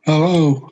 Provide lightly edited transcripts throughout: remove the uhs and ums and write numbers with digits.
Hello.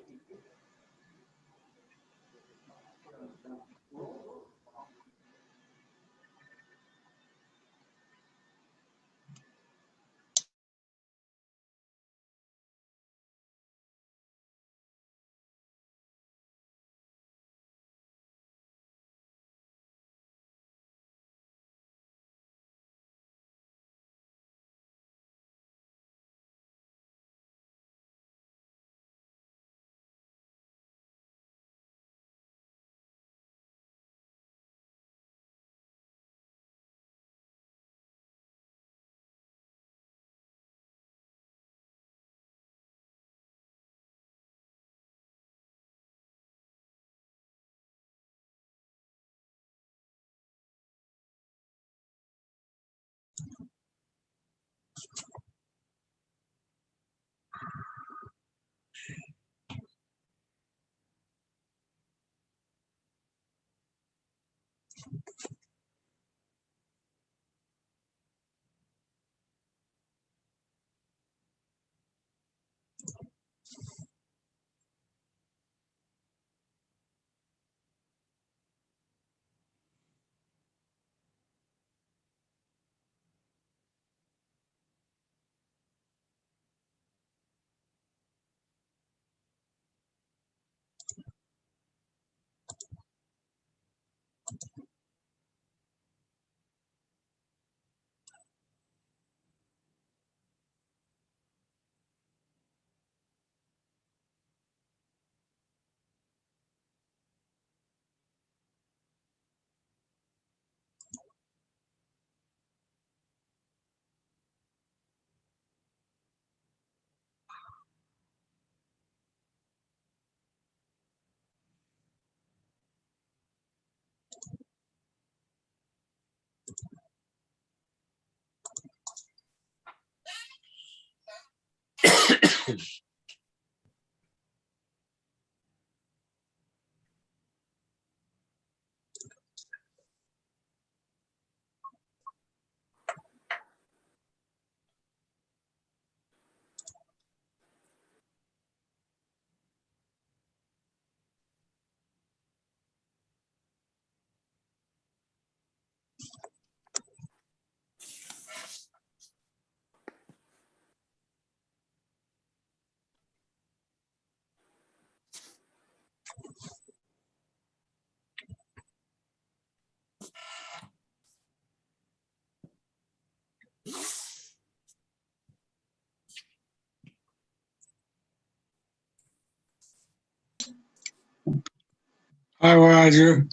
Hi, Roger.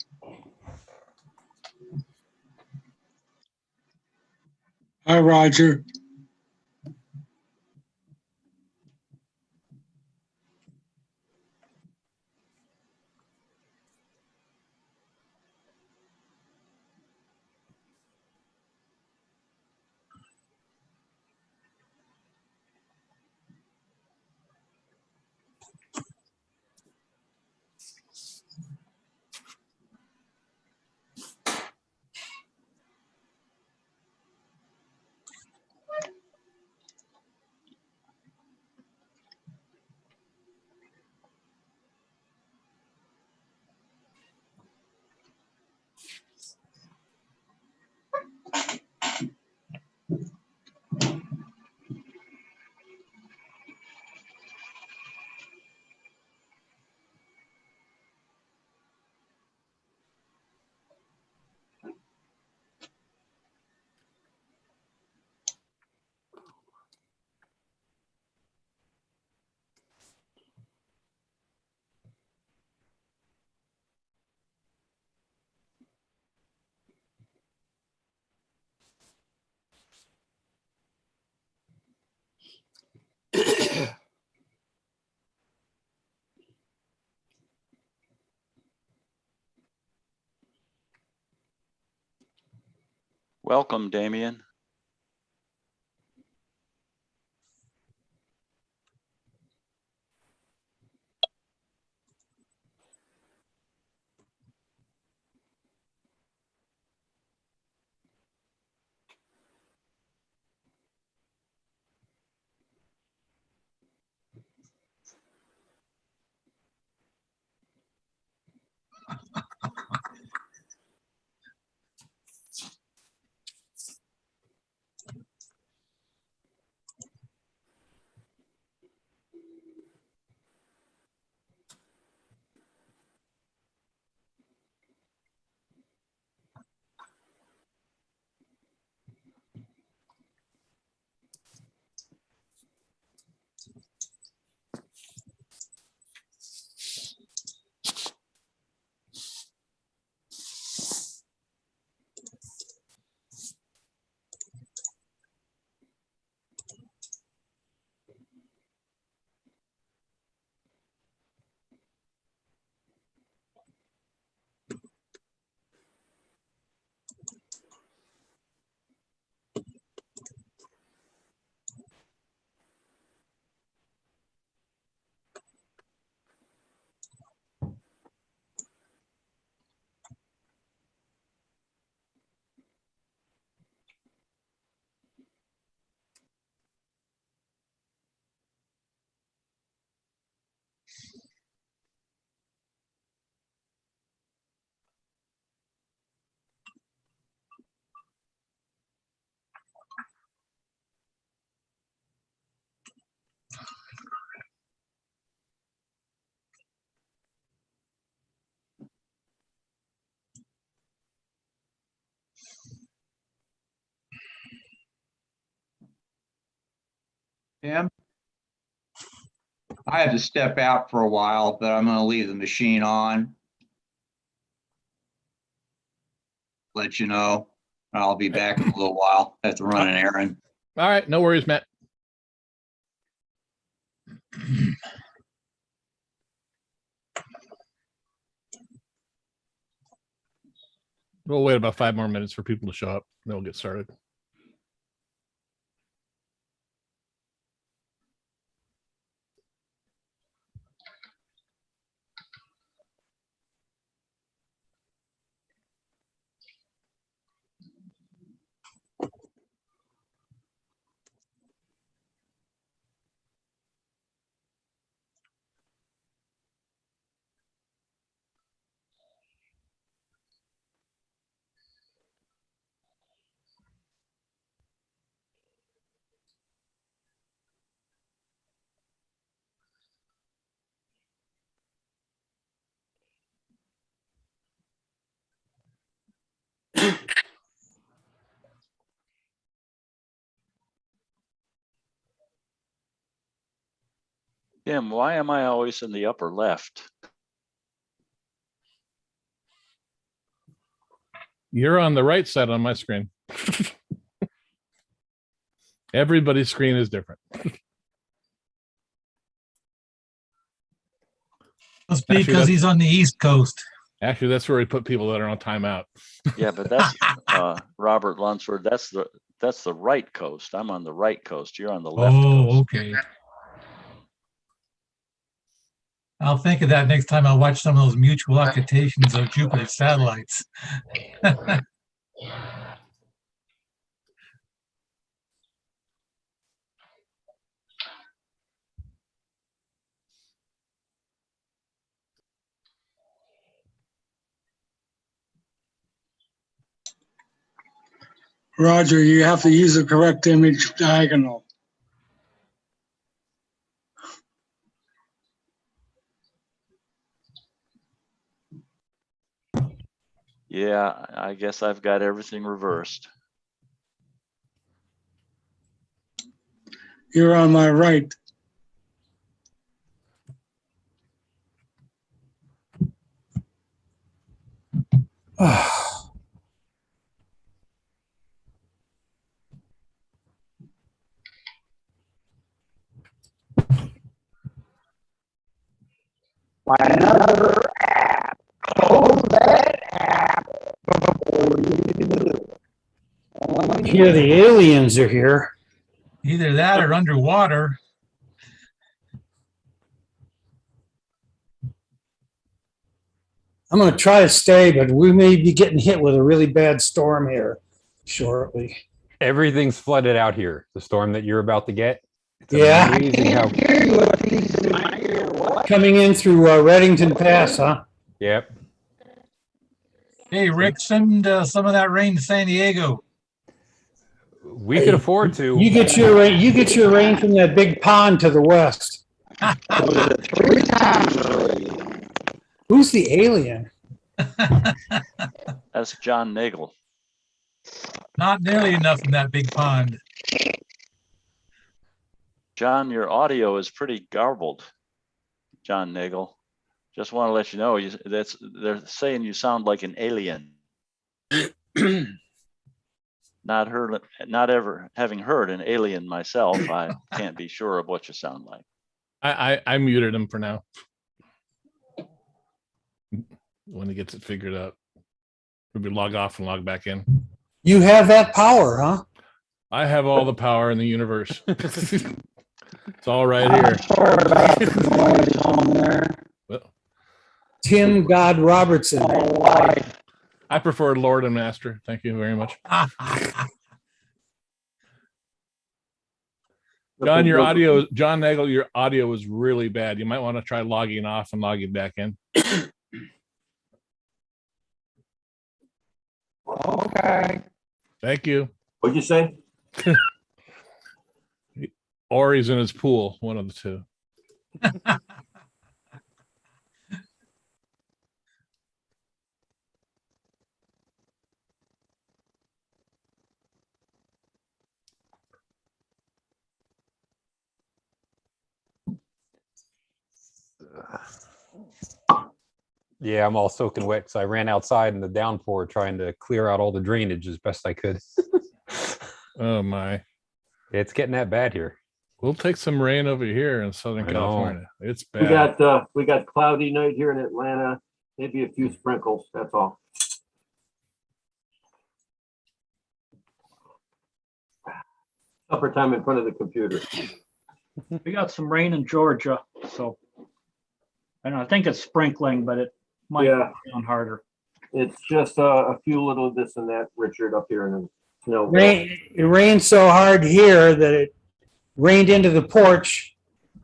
Hi, Roger. Welcome, Damian. Tim? I have to step out for a while, but I'm going to leave the machine on. Let you know. I'll be back in a little while. I have to run an errand. All right, no worries, Matt. We'll wait about 5 more minutes for people to show up. Then we'll get started. Tim, why am I always in the upper left? You're on the right side on my screen. Everybody's screen is different. Must be because he's on the East Coast. Actually, that's where we put people that are on timeout. Yeah, but that's Robert Lunsford. That's the right coast. I'm on the right coast. You're on the left coast. Oh, okay. I'll think of that next time I watch some of those mutual occupation of Jupiter's satellites. Roger, you have to use the correct image diagonal. Yeah, I guess I've got everything reversed. You're on my right. Here, the aliens are here. Either that or underwater. I'm going to try to stay, but we may be getting hit with a really bad storm here shortly. Everything's flooded out here. The storm that you're about to get. It's Yeah. amazing how. Coming in through Reddington Pass, huh? Yep. Hey, Rick, send some of that rain to San Diego. We could afford to. You get your rain. You get your rain from that big pond to the west. Who's the alien? That's John Nagel. Not nearly enough in that big pond. John, your audio is pretty garbled. John Nagel. Just want to let you know they're saying you sound like an alien. Not ever having heard an alien myself, I can't be sure of what you sound like. I muted him for now. When he gets it figured out, maybe log off and log back in. You have that power, huh? I have all the power in the universe. It's all right here. Well, Tim God Robertson. I prefer Lord and Master. Thank you very much. John, John Nagel, your audio is really bad. You might want to try logging off and logging back in. Okay. Thank you. What'd you say? Or he's in his pool, one of the two. Yeah, I'm all soaking wet because I ran outside in the downpour trying to clear out all the drainage as best I could. Oh my. It's getting that bad here. We'll take some rain over here in Southern I know. California. It's We bad. got cloudy night here in Atlanta, maybe a few sprinkles, that's all. Supper time in front of the computer. We got some rain in Georgia, so I don't know, I think it's sprinkling, but it might Yeah. be on harder. It's just a few little this and that, Richard, up here in the snow. It rained so hard here that it rained into the porch,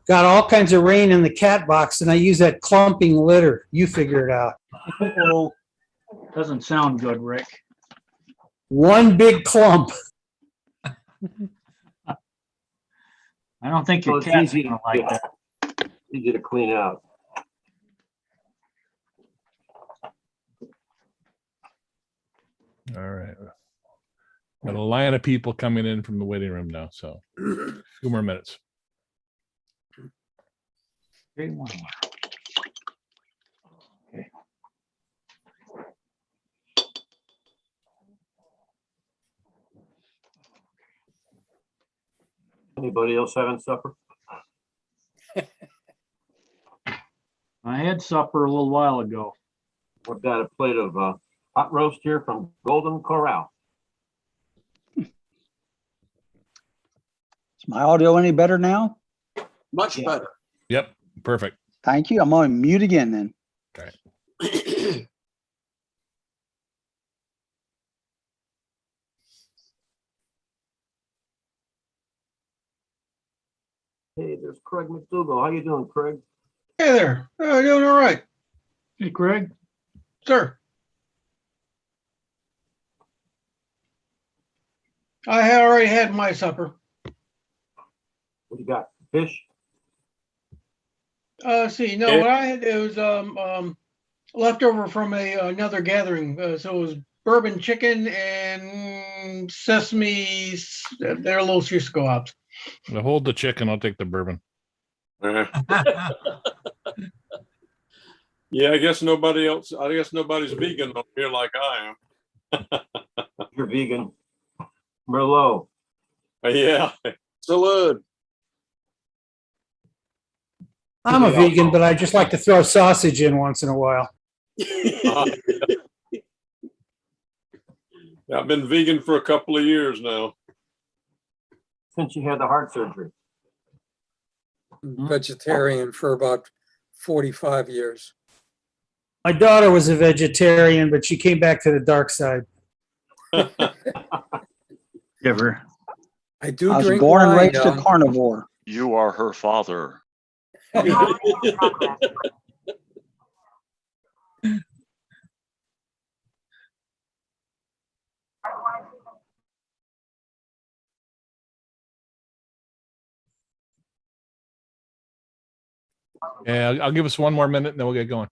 got all kinds of rain in the cat box, and I use that clumping litter. You figure it out. Oh, doesn't sound good, Rick. One big clump. I don't think So your it's cat's easy gonna to- like yeah. that. Easy to clean out. All right. Got a line of people coming in from the waiting room now, so a few more minutes. Okay, one more. Okay. Anybody else having supper? I had supper a little while ago. I've got a plate of hot roast here from Golden Corral. Is my audio any better now? Much Yeah. better. Yep, perfect. Thank you. I'm on mute again then. Hey, there's Craig McDougal. How you doing, Craig? Hey there. Doing all right, Hey, Greg, sir. I had already had my supper. What you got? Fish? See, no, what I had, it was leftover from another gathering. So it was bourbon chicken and sesame. They're little Cisco hops. Now hold the chicken. I'll take the bourbon. Yeah, I guess nobody's vegan up here like I am. You're vegan. Merlot. Yeah, salud. I'm a vegan, but I just like to throw sausage in once in a while. I've been vegan for a couple of years now. Since you had the heart surgery. Vegetarian for about 45 years. My daughter was a vegetarian, but she came back to the dark side. Giver. I do I was drink born and wine, raised a carnivore. You are her father. Yeah, I'll give us one more minute and then we'll get going.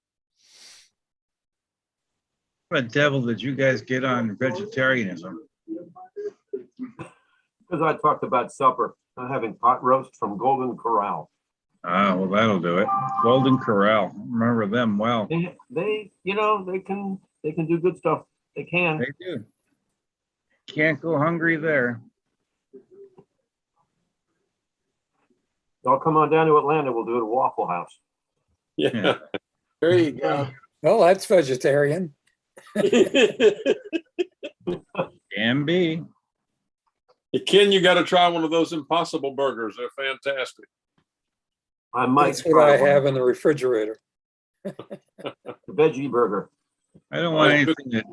What devil did you guys get on vegetarianism? Because I talked about supper. I'm having pot roast from Golden Corral. Ah, well, that'll do it. Golden Corral. Remember them well. They can do good stuff. They can. They do. Can't go hungry there. Y'all come on down to Atlanta. We'll do it at Waffle House. Yeah. There you go. Well, that's vegetarian. Can be. Ken, you got to try one of those Impossible burgers. They're fantastic. I might That's what try I one. have in the refrigerator. The veggie burger. I don't want anything that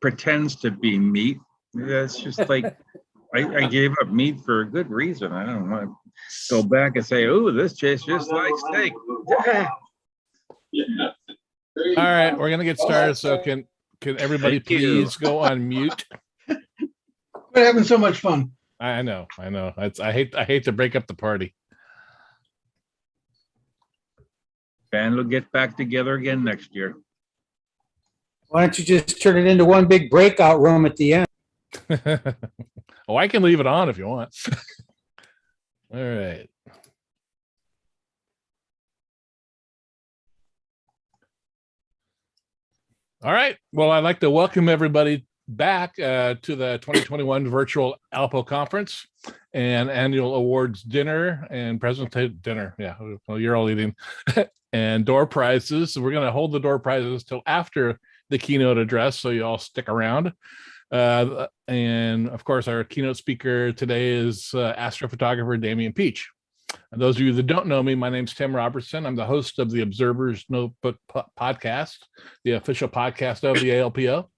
pretends to be meat. That's just like, I gave up meat for a good reason. I don't want to go back and say, oh, this tastes just like steak. Yeah. All right, we're gonna get started. So can everybody Thank you. please go on mute? We're having so much fun. I know. I hate to break up the party. And we'll get back together again next year. Why don't you just turn it into one big breakout room at the end? Oh, I can leave it on if you want. All right. All right. Well, I'd like to welcome everybody back to the 2021 virtual ALPO conference and annual awards dinner and presentation dinner. Yeah, well, you're all eating and door prizes. We're going to hold the door prizes till after the keynote address, so you all stick around. And of course, our keynote speaker today is astrophotographer Damian Peach. And those of you that don't know me, my name's Tim Robertson. I'm the host of the Observer's Notebook podcast, the official podcast of the ALPO.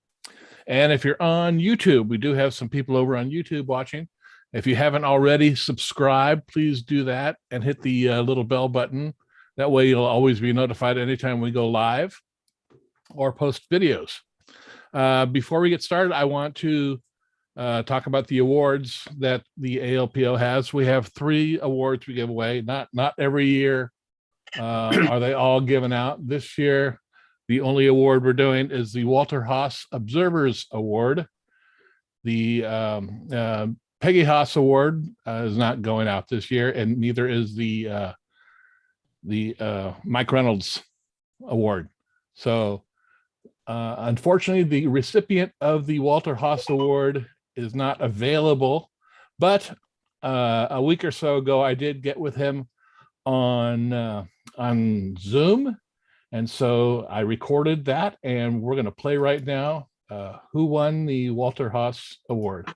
And if you're on YouTube, we do have some people over on YouTube watching. If you haven't already subscribed, please do that and hit the little bell button. That way you'll always be notified anytime we go live or post videos. Before we get started, I want to talk about the awards that the ALPO has. We have 3 awards we give away. Not every year are they all given out. This year, the only award we're doing is the Walter Haas Observers Award. The Peggy Haas Award is not going out this year, and neither is the Mike Reynolds Award. So unfortunately, the recipient of the Walter Haas Award is not available, but a week or so ago, I did get with him on Zoom. And so I recorded that, and we're going to play right now who won the Walter Haas Award.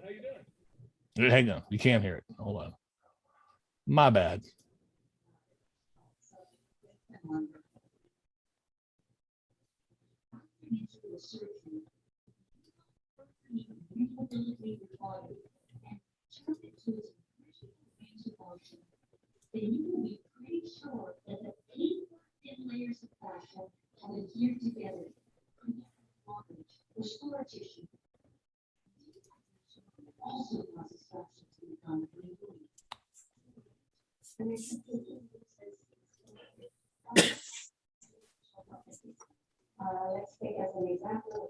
How you doing? Hang on, you can't hear it. Hold on. My bad. Let's take as an example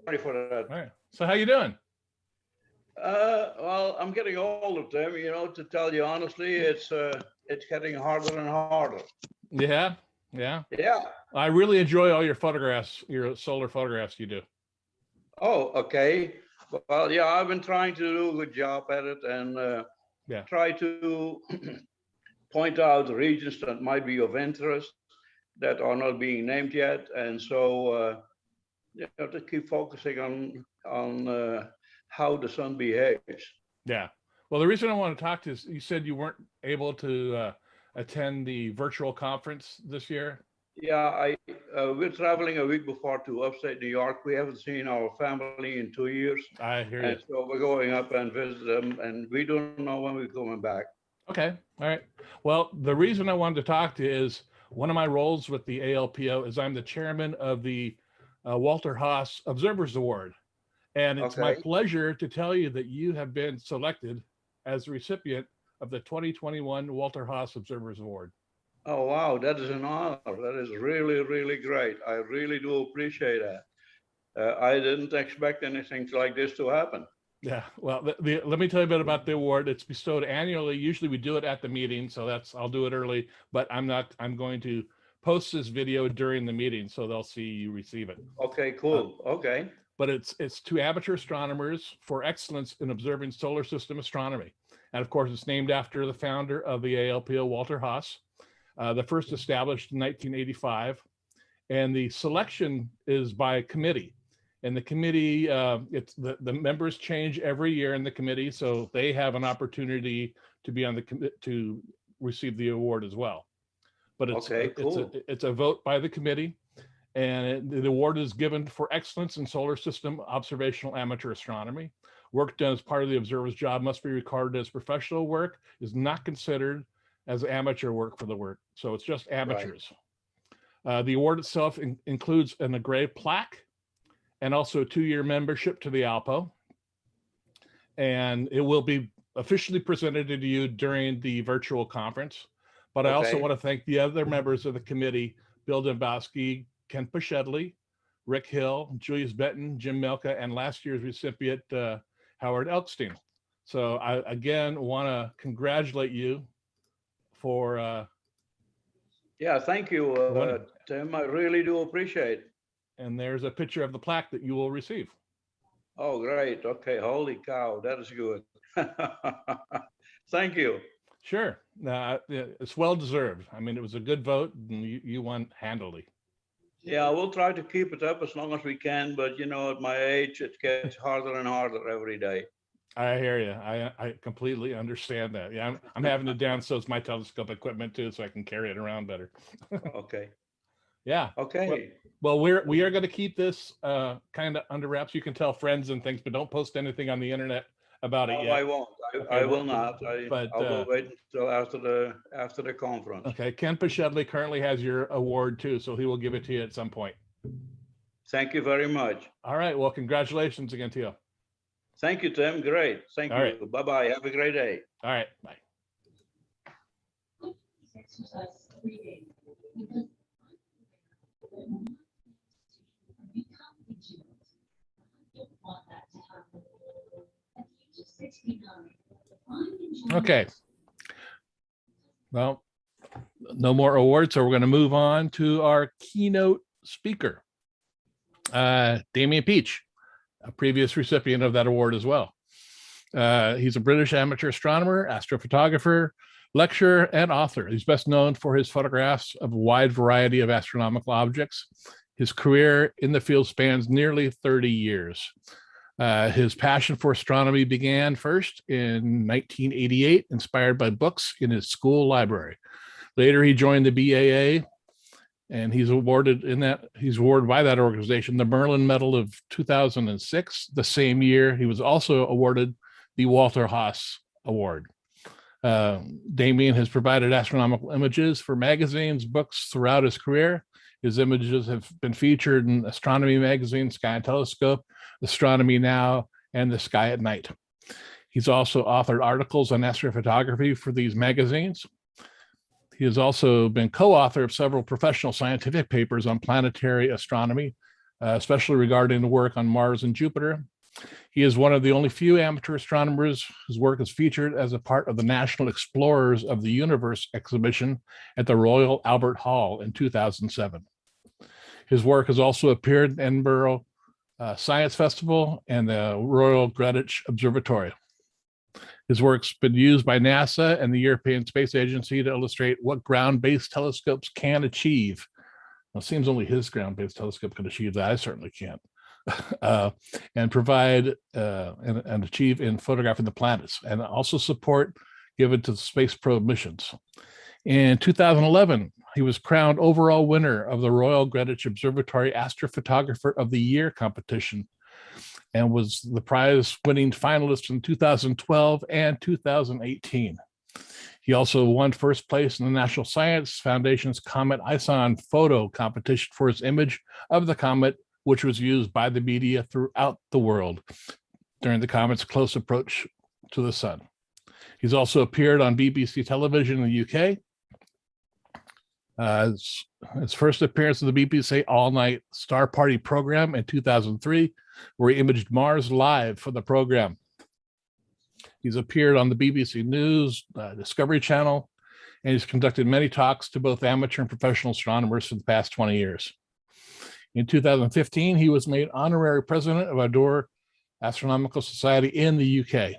Sorry for that. All right. So how you doing? Well, I'm getting older, Tim. You know, to tell you honestly, it's getting harder and harder. Yeah. Yeah. I really enjoy all your photographs, your solar photographs you do. Oh, okay. Well, yeah, I've been trying to do a good job at it and try to point out regions that might be of interest that are not being named yet, and so you know, to keep focusing on how the sun behaves. Yeah. Well, the reason I want to talk to is you said you weren't able to attend the virtual conference this year. Yeah, we're traveling a week before to upstate New York. We haven't seen our family in 2 years. I hear you. And so we're going up and visit them, and we don't know when we're coming back. Okay. All right. Well, the reason I wanted to talk to you is one of my roles with the ALPO is I'm the chairman of the Walter Haas Observers Award. And it's my pleasure to tell you that you have been selected as the recipient of the 2021 Walter Haas Observers Award. Oh, wow. That is an honor. That is really, really great. I really do appreciate that. I didn't expect anything like this to happen. Yeah. Well, let me tell you a bit about the award. It's bestowed annually. Usually we do it at the meeting. So I'll do it early, but I'm going to post this video during the meeting so they'll see you receive it. Okay, cool. Okay. But it's to amateur astronomers for excellence in observing solar system astronomy. And of course, it's named after the founder of the ALPO, Walter Haas. The first established in 1985, and the selection is by committee. And the committee, the members change every year in the committee, so they have an opportunity to be on the to receive the award as well. But it's Okay, cool. it's a vote by the committee, and the award is given for excellence in solar system observational amateur astronomy. Work done as part of the observer's job must be recorded as professional work, is not considered as amateur work for the work. So it's just amateurs. The award itself includes an engraved plaque and also a 2-year membership to the ALPO. And it will be officially presented to you during the virtual conference. But I also Okay. want to thank the other members of the committee, Bill Dombowski, Ken Pashedley, Rick Hill, Julius Benton, Jim Melka, and last year's recipient, Howard Elkstein. So I, again, want to congratulate you for Yeah, thank you, winning. Tim. I really do appreciate it. And there's a picture of the plaque that you will receive. Oh, great. Okay, holy cow, that is good. Thank you. Sure. It's well deserved. I mean, it was a good vote and you won handily. Yeah, we'll try to keep it up as long as we can, but you know, at my age, it gets harder and harder every day. I hear you. I completely understand that. Yeah, I'm having to downsize my telescope equipment too, so I can carry it around better. Okay. Yeah. Okay. Well, we are going to keep this kind of under wraps. You can tell friends and things, but don't post anything on the internet about it No, yet. I won't. I will not. I'll wait until after the conference. Okay. Ken Pashedley currently has your award too, so he will give it to you at some point. Thank you very much. All right. Well, congratulations again to you. Thank you, Tim. Great. Thank All you. right. Bye-bye. Have a great day. All right. Bye. Okay. Well, no more awards, so we're going to move on to our keynote speaker, Damian Peach, a previous recipient of that award as well. He's a British amateur astronomer, astrophotographer, lecturer, and author. He's best known for his photographs of a wide variety of astronomical objects. His career in the field spans nearly 30 years. His passion for astronomy began first in 1988, inspired by books in his school library. Later, he joined the BAA, and he's awarded by that organization the Merlin Medal of 2006. The same year, he was also awarded the Walter Haas Award. Damian has provided astronomical images for magazines, books throughout his career. His images have been featured in Astronomy Magazine, Sky and Telescope, Astronomy Now, and The Sky at Night. He's also authored articles on astrophotography for these magazines. He has also been co-author of several professional scientific papers on planetary astronomy, especially regarding the work on Mars and Jupiter. He is one of the only few amateur astronomers whose work is featured as a part of the National Explorers of the Universe exhibition at the Royal Albert Hall in 2007. His work has also appeared in Edinburgh Science Festival and the Royal Greenwich Observatory. His work's been used by NASA and the European Space Agency to illustrate what ground-based telescopes can achieve. Well, it seems only his ground-based telescope can achieve that. I certainly can't. And provide and achieve in photographing the planets, and also support given to the space probe missions. In 2011, he was crowned overall winner of the Royal Greenwich Observatory Astrophotographer of the Year competition, and was the prize-winning finalist in 2012 and 2018. He also won first place in the National Science Foundation's Comet ISON photo competition for his image of the comet, which was used by the media throughout the world during the comet's close approach to the sun. He's also appeared on BBC television in the UK. His first appearance in the BBC all-night Star Party program in 2003, where he imaged Mars live for the program. He's appeared on the BBC News, Discovery Channel, and he's conducted many talks to both amateur and professional astronomers for the past 20 years. In 2015, he was made honorary president of Adore Astronomical Society in the UK.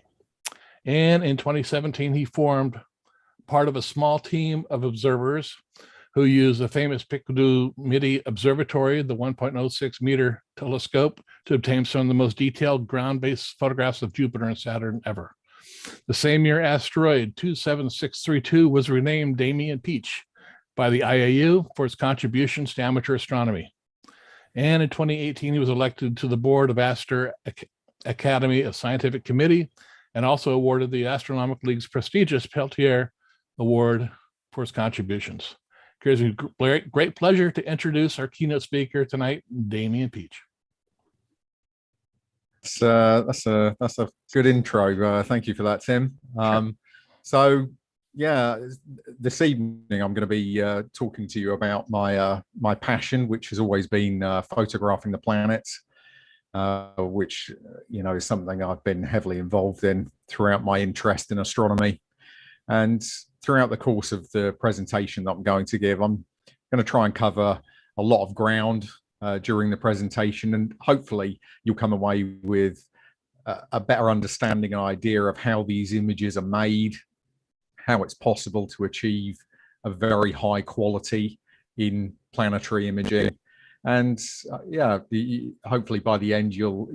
And in 2017, he formed part of a small team of observers who use the famous Piccadilly Observatory, the 1.06 meter telescope, to obtain some of the most detailed ground-based photographs of Jupiter and Saturn ever. The same year, asteroid 27632 was renamed Damian Peach by the IAU for its contributions to amateur astronomy. And in 2018, he was elected to the board of Astor Academy of Scientific Committee and also awarded the Astronomical League's prestigious Peltier Award for his contributions. It gives me great pleasure to introduce our keynote speaker tonight, Damian Peach. That's a good intro. Thank you for that, Tim. So yeah, this evening I'm going to be talking to you about my passion, which has always been photographing the planets, which is something I've been heavily involved in throughout my interest in astronomy. And throughout the course of the presentation that I'm going to give, I'm going to try and cover a lot of ground during the presentation, and hopefully you'll come away with a better understanding and idea of how these images are made, how it's possible to achieve a very high quality in planetary imaging. And hopefully by the end you'll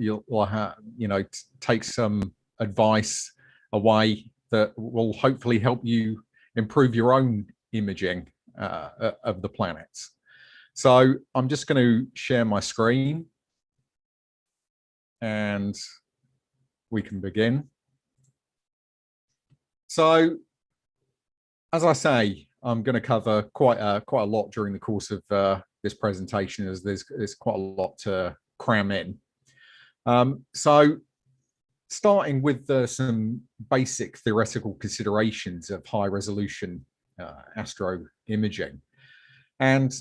take some advice away that will hopefully help you improve your own imaging of the planets. So I'm just going to share my screen and we can begin. So as I say, I'm going to cover quite a lot during the course of this presentation, as there's quite a lot to cram in. So starting with some basic theoretical considerations of high resolution astro imaging. And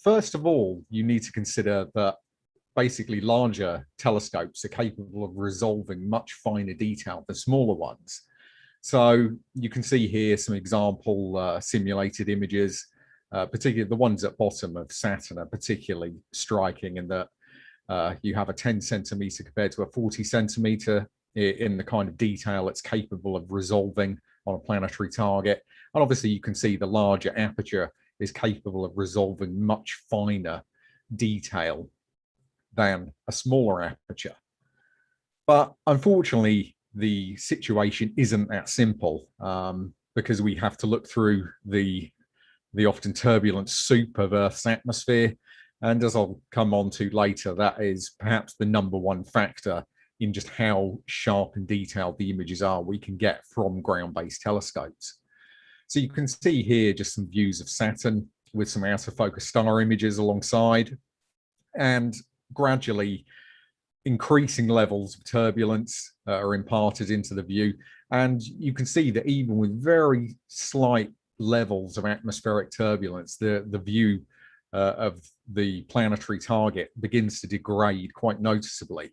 first of all, you need to consider that basically larger telescopes are capable of resolving much finer detail than smaller ones. So you can see here some example simulated images, particularly the ones at bottom of Saturn are particularly striking in that you have a 10 centimeter compared to a 40 centimeter in the kind of detail it's capable of resolving on a planetary target. And obviously you can see the larger aperture is capable of resolving much finer detail than a smaller aperture. But unfortunately, the situation isn't that simple because we have to look through the often turbulent soup of Earth's atmosphere. And as I'll come on to later, that is perhaps the #1 factor in just how sharp and detailed the images are we can get from ground-based telescopes. So you can see here just some views of Saturn with some out of focus star images alongside, and gradually increasing levels of turbulence are imparted into the view. And you can see that even with very slight levels of atmospheric turbulence, the view of the planetary target begins to degrade quite noticeably.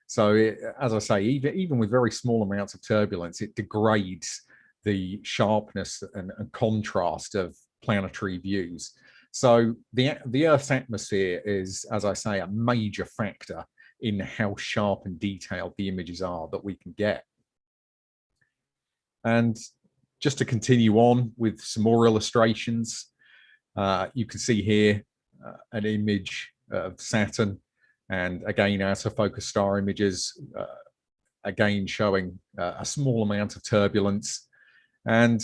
So as I say, even with very small amounts of turbulence, it degrades the sharpness and contrast of planetary views. So the Earth's atmosphere is, as I say, a major factor in how sharp and detailed the images are that we can get. And just to continue on with some more illustrations, you can see here an image of Saturn, and again out of focus star images, again showing a small amount of turbulence. And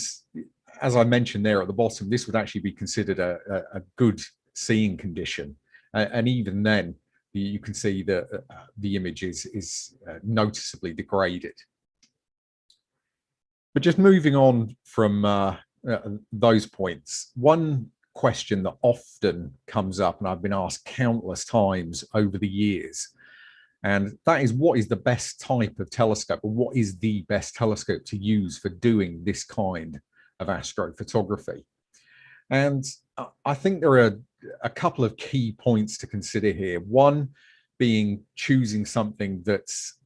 as I mentioned there at the bottom, this would actually be considered a good seeing condition. And even then, you can see that the image is noticeably degraded. But just moving on from those points, one question that often comes up, and I've been asked countless times over the years, and that is, what is the best type of telescope, or what is the best telescope to use for doing this kind of astrophotography? And I think there are a couple of key points to consider here. One being choosing something that's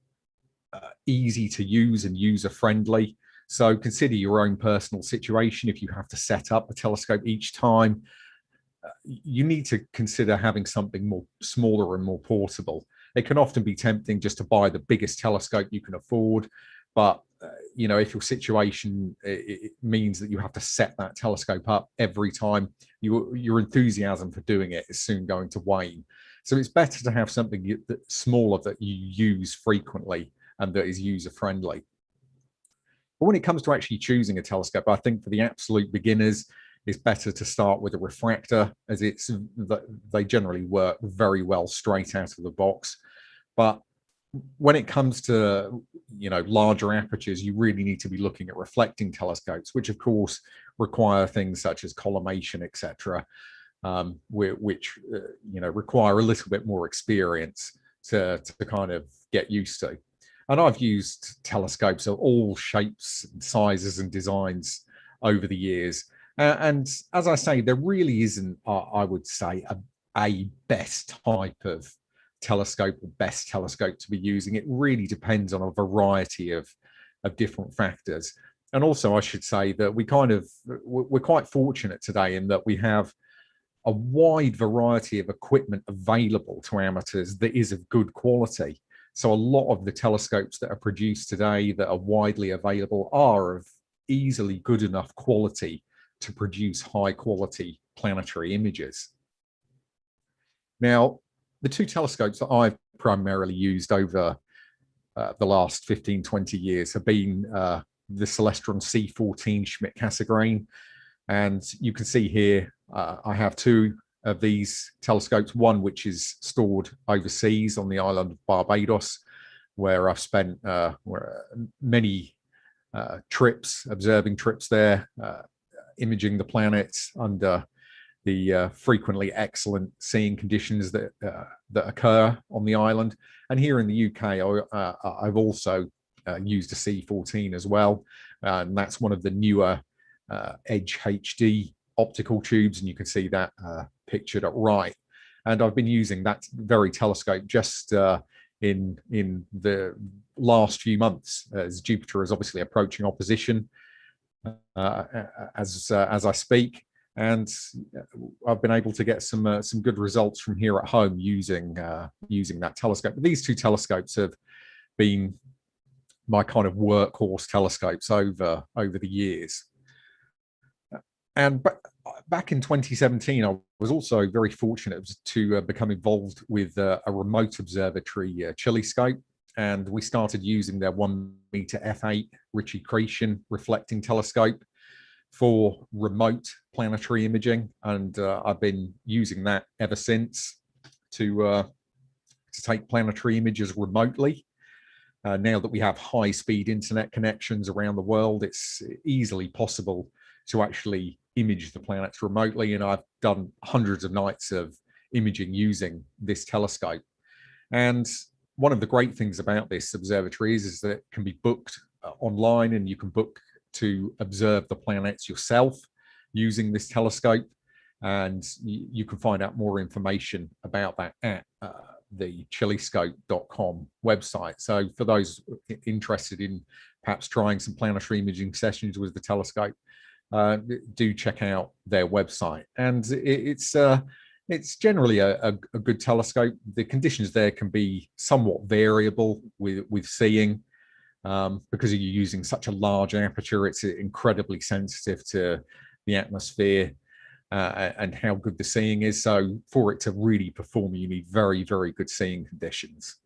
easy to use and user-friendly. So consider your own personal situation. If you have to set up a telescope each time, you need to consider having something more smaller and more portable. It can often be tempting just to buy the biggest telescope you can afford, but you know, if your situation it means that you have to set that telescope up every time, your enthusiasm for doing it is soon going to wane. So it's better to have something that's smaller that you use frequently and that is user friendly. But when it comes to actually choosing a telescope, I think for the absolute beginners, it's better to start with a refractor, as they generally work very well straight out of the box. But when it comes to, you know, larger apertures, you really need to be looking at reflecting telescopes, which of course require things such as collimation, etc., which you know, require a little bit more experience to kind of get used to. And I've used telescopes of all shapes, sizes, and designs over the years. And as I say, there really isn't, I would say, a best type of telescope or best telescope to be using. It really depends on a variety of different factors. And also, I should say that we're quite fortunate today in that we have a wide variety of equipment available to amateurs that is of good quality. So a lot of the telescopes that are produced today that are widely available are of easily good enough quality to produce high quality planetary images. Now, the two telescopes that I've primarily used over the last 15, 20 years have been the Celestron C14 Schmidt-Cassegrain. And you can see here, I have two of these telescopes, one which is stored overseas on the island of Barbados, where I've spent many trips, observing trips there, imaging the planets under the frequently excellent seeing conditions that occur on the island. And here in the UK, I've also used a C14 as well, and that's one of the newer Edge HD optical tubes, and you can see that pictured at right. And I've been using that very telescope just in the last few months, as Jupiter is obviously approaching opposition as I speak. And I've been able to get some good results from here at home using that telescope. But these two telescopes have been my kind of workhorse telescopes over the years. And back in 2017, I was also very fortunate to become involved with a remote observatory Chilescope, and we started using their 1 meter f8 Ritchie-Chrétien reflecting telescope for remote planetary imaging, and I've been using that ever since to take planetary images remotely. Now that we have high-speed internet connections around the world, it's easily possible to actually image the planets remotely, and I've done hundreds of nights of imaging using this telescope. And one of the great things about this observatory is that it can be booked online, and you can book to observe the planets yourself using this telescope, and you can find out more information about that at the chilescope.com website. So for those interested in perhaps trying some planetary imaging sessions with the telescope, do check out their website. And it's generally a good telescope. The conditions there can be somewhat variable with seeing, because you're using such a large aperture. It's incredibly sensitive to the atmosphere and how good the seeing is. So for it to really perform, you need very, very good seeing conditions.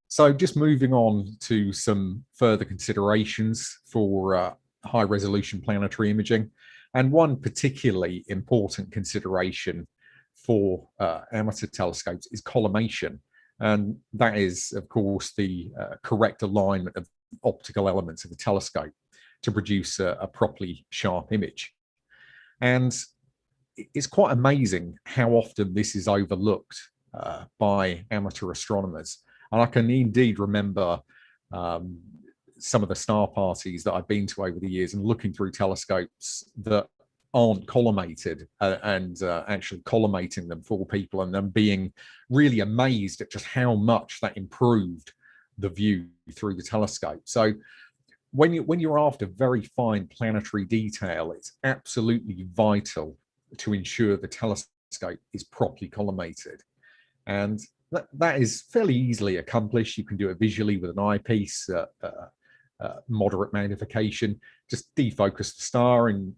So just moving on to some further considerations for high resolution planetary imaging. And one particularly important consideration for amateur telescopes is collimation. And that is, of course, the correct alignment of optical elements of the telescope to produce a properly sharp image. And it's quite amazing how often this is overlooked by amateur astronomers. And I can indeed remember some of the star parties that I've been to over the years and looking through telescopes that aren't collimated and actually collimating them for people, and then being really amazed at just how much that improved the view through the telescope. So when you're after very fine planetary detail, it's absolutely vital to ensure the telescope is properly collimated. And that is fairly easily accomplished. You can do it visually with an eyepiece moderate magnification, just defocus the star, and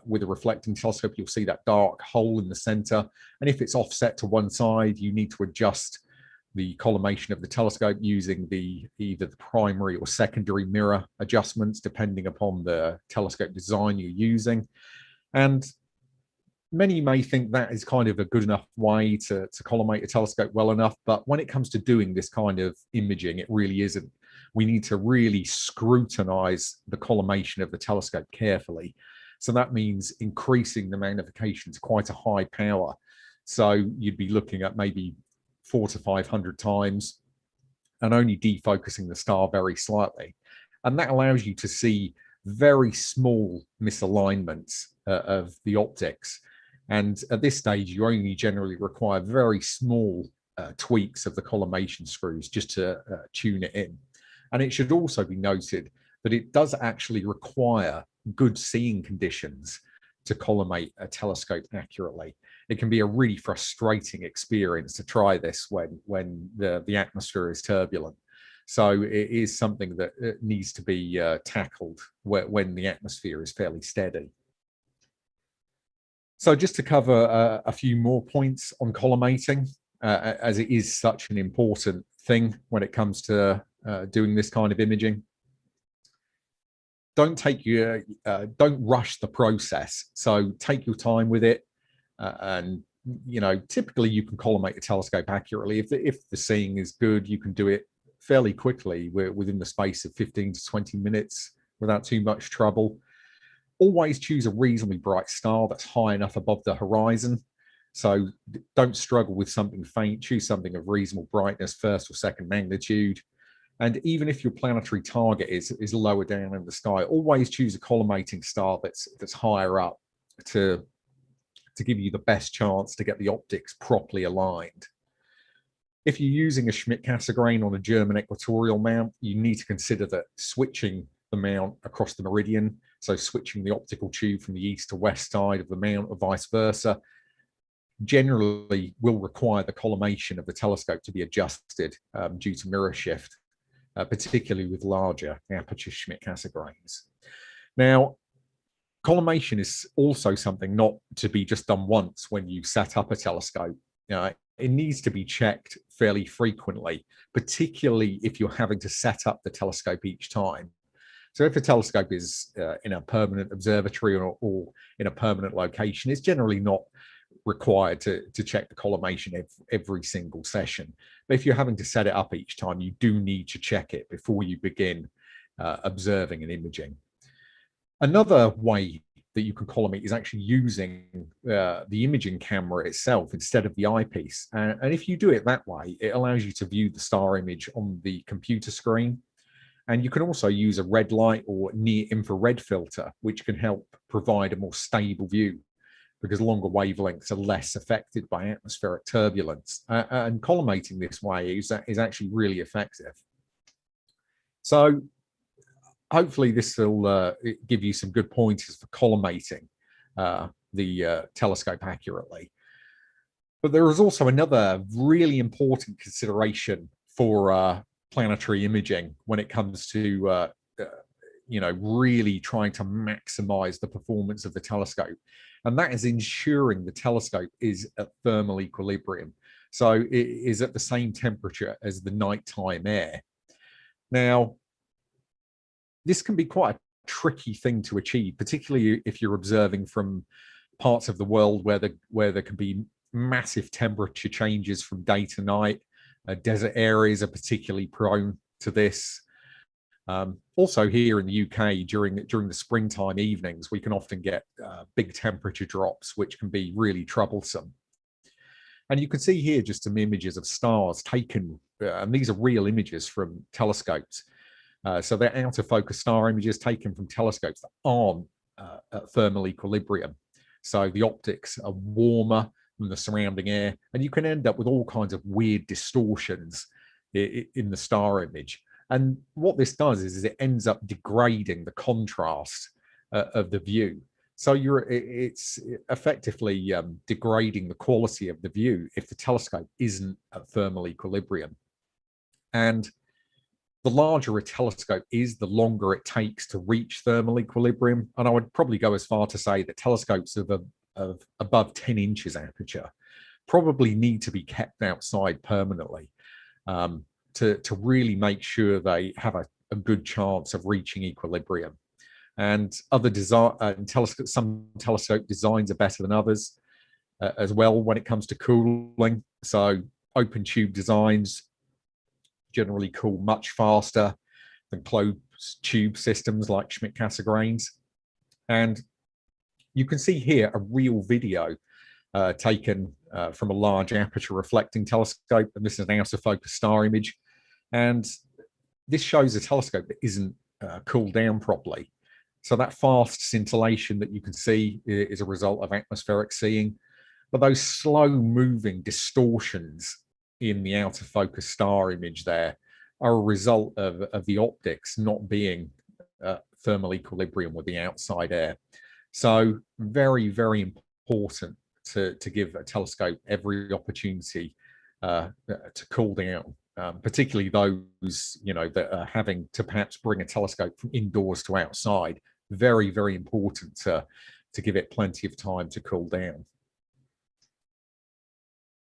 with a reflecting telescope, you'll see that dark hole in the center. And if it's offset to one side, you need to adjust the collimation of the telescope using either the primary or secondary mirror adjustments, depending upon the telescope design you're using. And many may think that is kind of a good enough way to collimate a telescope well enough, but when it comes to doing this kind of imaging, it really isn't. We need to really scrutinize the collimation of the telescope carefully. So that means increasing the magnification to quite a high power. So you'd be looking at maybe 400 to 500 times and only defocusing the star very slightly. And that allows you to see very small misalignments of the optics. And at this stage, you only generally require very small tweaks of the collimation screws just to tune it in. And it should also be noted that it does actually require good seeing conditions to collimate a telescope accurately. It can be a really frustrating experience to try this when the atmosphere is turbulent. So it is something that needs to be tackled when the atmosphere is fairly steady. So just to cover a few more points on collimating, as it is such an important thing when it comes to doing this kind of imaging. Don't rush the process. So take your time with it, and typically you can collimate a telescope accurately. If the seeing is good, you can do it fairly quickly within the space of 15 to 20 minutes without too much trouble. Always choose a reasonably bright star that's high enough above the horizon. So don't struggle with something faint. Choose something of reasonable brightness, first or second magnitude. And even if your planetary target is lower down in the sky, always choose a collimating star that's higher up to give you the best chance to get the optics properly aligned. If you're using a Schmidt-Cassegrain on a German equatorial mount, you need to consider that switching the mount across the meridian, so switching the optical tube from the east to west side of the mount or vice versa, generally will require the collimation of the telescope to be adjusted due to mirror shift, particularly with larger aperture Schmidt-Cassegrains. Now, collimation is also something not to be just done once when you set up a telescope. It needs to be checked fairly frequently, particularly if you're having to set up the telescope each time. So if a telescope is in a permanent observatory or in a permanent location, it's generally not required to check the collimation every single session. But if you're having to set it up each time, you do need to check it before you begin observing and imaging. Another way that you can collimate is actually using the imaging camera itself instead of the eyepiece. And if you do it that way, it allows you to view the star image on the computer screen. And you can also use a red light or near infrared filter, which can help provide a more stable view because longer wavelengths are less affected by atmospheric turbulence. And collimating this way is actually really effective. So hopefully this will give you some good pointers for collimating the telescope accurately. But there is also another really important consideration for planetary imaging when it comes to really trying to maximize the performance of the telescope, and that is ensuring the telescope is at thermal equilibrium, so it is at the same temperature as the nighttime air. Now, this can be quite a tricky thing to achieve, particularly if you're observing from parts of the world where there can be massive temperature changes from day to night. Desert areas are particularly prone to this. Also here in the UK, during the springtime evenings, we can often get big temperature drops, which can be really troublesome. And you can see here just some images of stars taken, and these are real images from telescopes. So they're out of focus star images taken from telescopes that aren't at thermal equilibrium. So the optics are warmer than the surrounding air, and you can end up with all kinds of weird distortions in the star image. And what this does is it ends up degrading the contrast of the view. So it's effectively degrading the quality of the view if the telescope isn't at thermal equilibrium. And the larger a telescope is, the longer it takes to reach thermal equilibrium. And I would probably go as far to say that telescopes of above 10 inches aperture probably need to be kept outside permanently to really make sure they have a good chance of reaching equilibrium. And other some telescope designs are better than others as well when it comes to cooling. So open tube designs generally cool much faster than closed tube systems like Schmidt-Cassegrains. And you can see here a real video taken from a large aperture reflecting telescope, and this is an out of focus star image. And this shows a telescope that isn't cooled down properly. So that fast scintillation that you can see is a result of atmospheric seeing. But those slow moving distortions in the out of focus star image there are a result of the optics not being thermal equilibrium with the outside air. So very, very important to give a telescope every opportunity to cool down, particularly those, you know, that are having to perhaps bring a telescope from indoors to outside. Very, very important to give it plenty of time to cool down.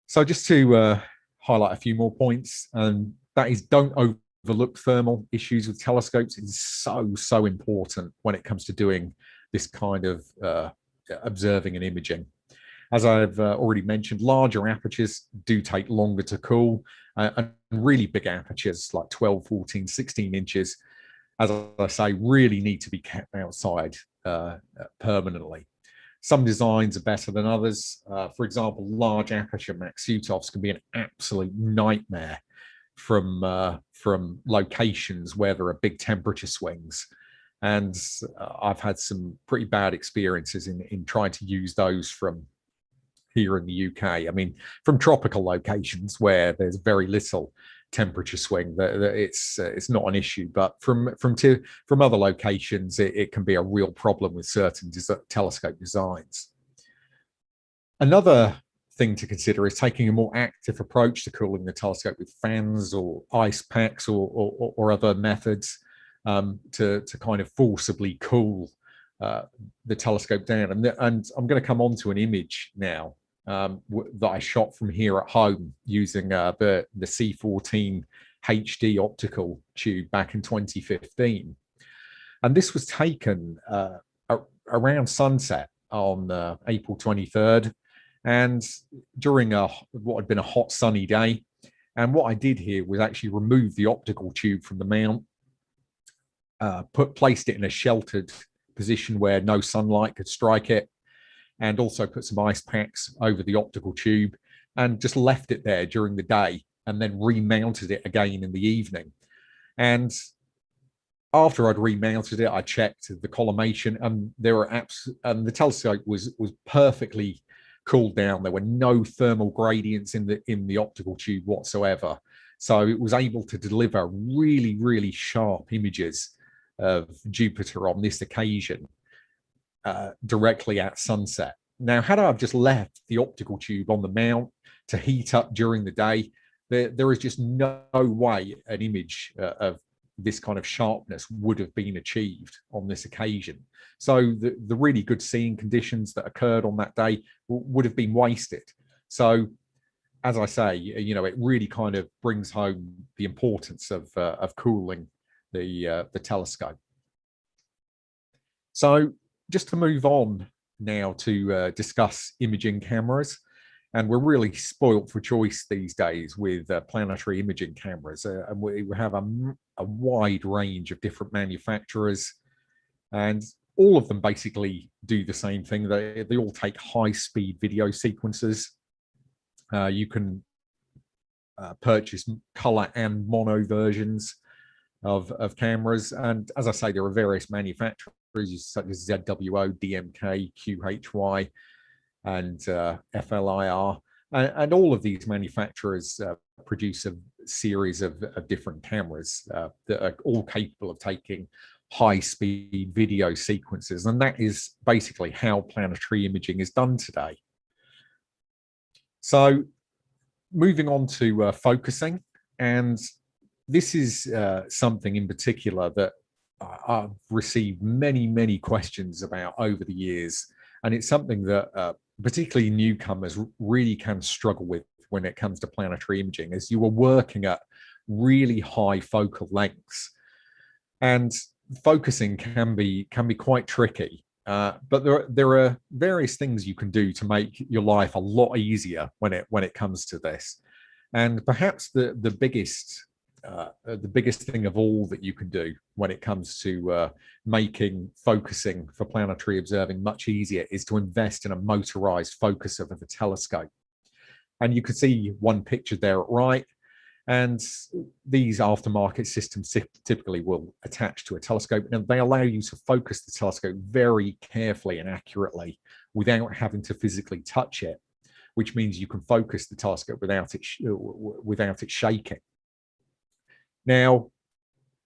So just to highlight a few more points, and that is, don't overlook thermal issues with telescopes. It's so important when it comes to doing this kind of observing and imaging. As I've already mentioned, larger apertures do take longer to cool, and really big apertures like 12, 14, 16 inches, as I say, really need to be kept outside permanently. Some designs are better than others. For example, large aperture Maksutovs can be an absolute nightmare from locations where there are big temperature swings. And I've had some pretty bad experiences in trying to use those from here in the UK. I mean, from tropical locations where there's very little temperature swing, it's not an issue. But from other locations, it can be a real problem with certain telescope designs. Another thing to consider is taking a more active approach to cooling the telescope with fans or ice packs or other methods to kind of forcibly cool the telescope down. And I'm going to come on to an image now that I shot from here at home using the C14 HD optical tube back in 2015. And this was taken around sunset on April 23rd, and during what had been a hot sunny day. And what I did here was actually remove the optical tube from the mount, placed it in a sheltered position where no sunlight could strike it, and also put some ice packs over the optical tube and just left it there during the day, and then remounted it again in the evening. And after I'd remounted it, I checked the collimation, and the telescope was perfectly cooled down. There were no thermal gradients in the optical tube whatsoever. So it was able to deliver really, really sharp images of Jupiter on this occasion directly at sunset. Now, had I just left the optical tube on the mount to heat up during the day, there is just no way an image of this kind of sharpness would have been achieved on this occasion. So the really good seeing conditions that occurred on that day would have been wasted. So, as I say, you know, it really kind of brings home the importance of cooling the telescope. So, just to move on now to discuss imaging cameras, and we're really spoilt for choice these days with planetary imaging cameras, and we have a wide range of different manufacturers, and all of them basically do the same thing. They all take high-speed video sequences. You can purchase color and mono versions of cameras, and as I say, there are various manufacturers such as ZWO, DMK, QHY, and FLIR, and all of these manufacturers produce a series of different cameras that are all capable of taking high-speed video sequences, and that is basically how planetary imaging is done today. So moving on to focusing, and this is something in particular that I've received many questions about over the years, and it's something that particularly newcomers really can struggle with when it comes to planetary imaging, as you are working at really high focal lengths, and focusing can be quite tricky. But there are various things you can do to make your life a lot easier when it comes to this. And perhaps the biggest thing of all that you can do when it comes to making focusing for planetary observing much easier is to invest in a motorized focuser for the telescope. And you can see one picture there at right. And these aftermarket systems typically will attach to a telescope, and they allow you to focus the telescope very carefully and accurately without having to physically touch it, which means you can focus the telescope without it shaking. Now,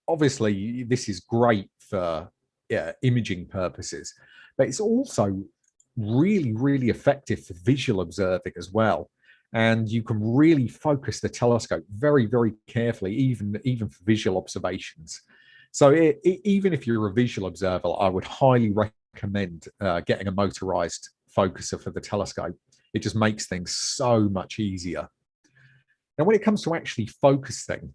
obviously, this is great for imaging purposes, but it's also really effective for visual observing as well. And you can really focus the telescope very carefully, even for visual observations. So even if you're a visual observer, I would highly recommend getting a motorized focuser for the telescope. It just makes things so much easier. Now, when it comes to actually focusing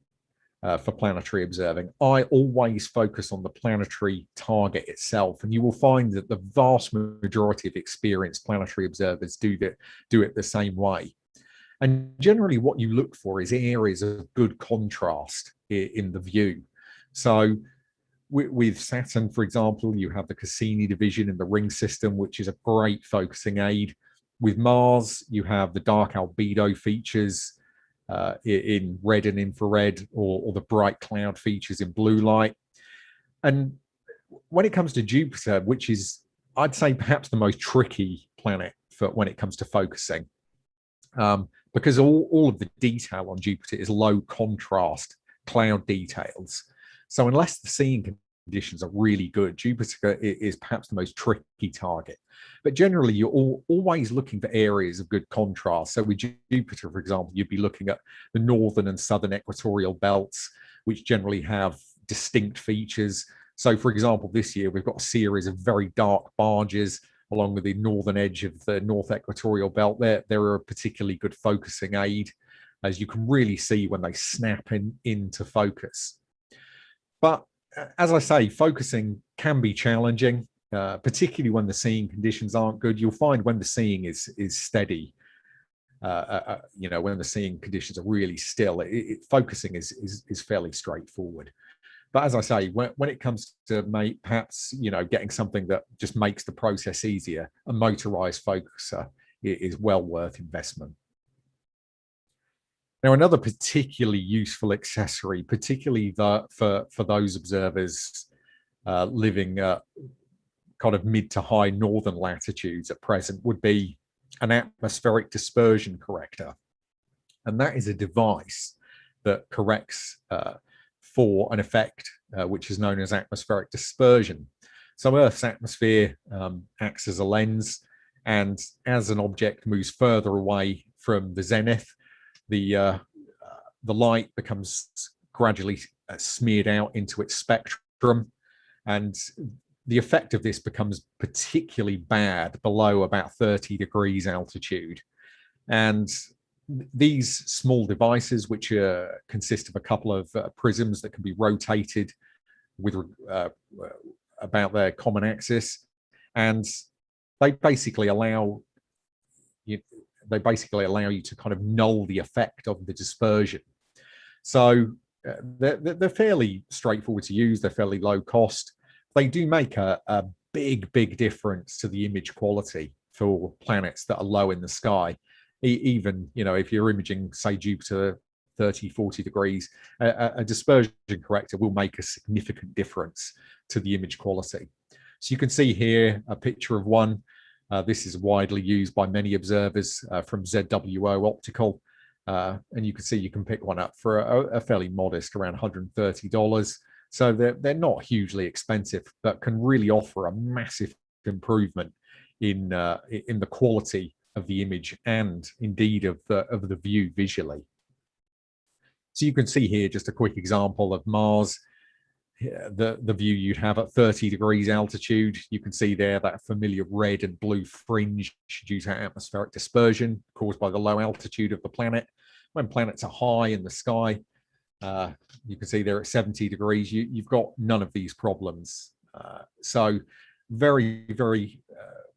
for planetary observing, I always focus on the planetary target itself. And you will find that the vast majority of experienced planetary observers do it the same way. And generally what you look for is areas of good contrast in the view. So with Saturn, for example, you have the Cassini division in the ring system, which is a great focusing aid. With Mars, you have the dark albedo features in red and infrared, or the bright cloud features in blue light. And when it comes to Jupiter, which is, I'd say, perhaps the most tricky planet for when it comes to focusing, because all of the detail on Jupiter is low contrast cloud details. So unless the seeing conditions are really good, Jupiter is perhaps the most tricky target. But generally, you're always looking for areas of good contrast. So with Jupiter, for example, you'd be looking at the northern and southern equatorial belts, which generally have distinct features. So for example, this year, we've got a series of very dark barges along with the northern edge of the North Equatorial Belt. They're a particularly good focusing aid, as you can really see when they snap into focus. But as I say, focusing can be challenging, particularly when the seeing conditions aren't good. You'll find when the seeing is steady, when the seeing conditions are really still, focusing is fairly straightforward. But as I say, when it comes to perhaps, getting something that just makes the process easier, a motorized focuser is well worth investment. Now, another particularly useful accessory, particularly for those observers living kind of mid to high northern latitudes at present, would be an atmospheric dispersion corrector. And that is a device that corrects for an effect which is known as atmospheric dispersion. So Earth's atmosphere acts as a lens, and as an object moves further away from the zenith, the light becomes gradually smeared out into its spectrum, and the effect of this becomes particularly bad below about 30 degrees altitude. And these small devices, which consist of a couple of prisms that can be rotated with about their common axis, and they basically allow you to kind of null the effect of the dispersion. So they're fairly straightforward to use. They're fairly low cost. They do make a big difference to the image quality for planets that are low in the sky. Even, if you're imaging, say, Jupiter 30, 40 degrees, a dispersion corrector will make a significant difference to the image quality. So you can see here a picture of one. This is widely used by many observers from ZWO Optical. And you can see you can pick one up for a fairly modest, around $130. So they're not hugely expensive, but can really offer a massive improvement in the quality of the image and indeed of the view visually. So you can see here just a quick example of Mars, the view you'd have at 30 degrees altitude. You can see there that familiar red and blue fringe due to atmospheric dispersion caused by the low altitude of the planet. When planets are high in the sky, you can see there at 70 degrees, you've got none of these problems. So very, very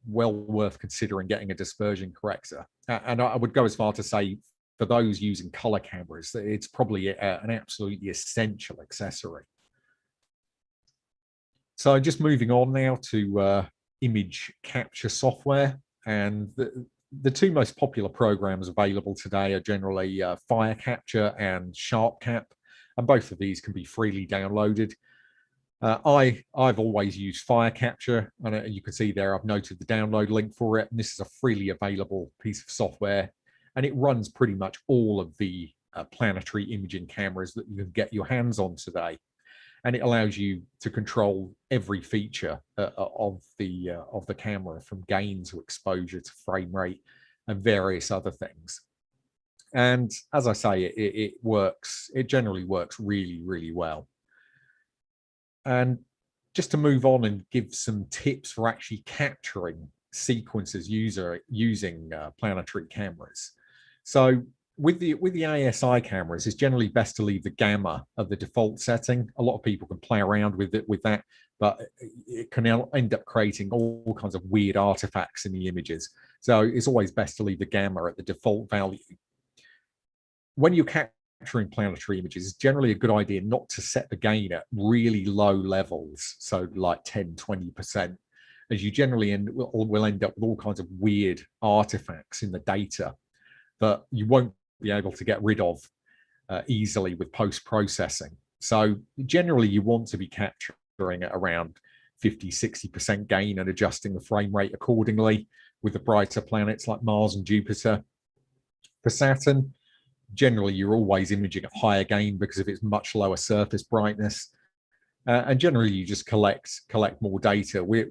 well worth considering getting a dispersion corrector. And I would go as far to say, for those using color cameras, that it's probably an absolutely essential accessory. So just moving on now to image capture software. And the two most popular programs available today are generally Firecapture and SharpCap, and both of these can be freely downloaded. I've always used Firecapture, and you can see there I've noted the download link for it. And this is a freely available piece of software, and it runs pretty much all of the planetary imaging cameras that you can get your hands on today. And it allows you to control every feature of the camera, from gain to exposure to frame rate and various other things. And as I say, it works. It generally works really, really well. And just to move on and give some tips for actually capturing sequences using planetary cameras. So with the ASI cameras, it's generally best to leave the gamma of the default setting. A lot of people can play around with that, but it can end up creating all kinds of weird artifacts in the images. So it's always best to leave the gamma at the default value. When you're capturing planetary images, it's generally a good idea not to set the gain at really low levels, so like 10–20%, as you generally will end up with all kinds of weird artifacts in the data that you won't be able to get rid of easily with post-processing. So generally you want to be capturing at around 50–60% gain and adjusting the frame rate accordingly with the brighter planets like Mars and Jupiter. For Saturn, generally you're always imaging at higher gain because of its much lower surface brightness. And generally you just collect more data with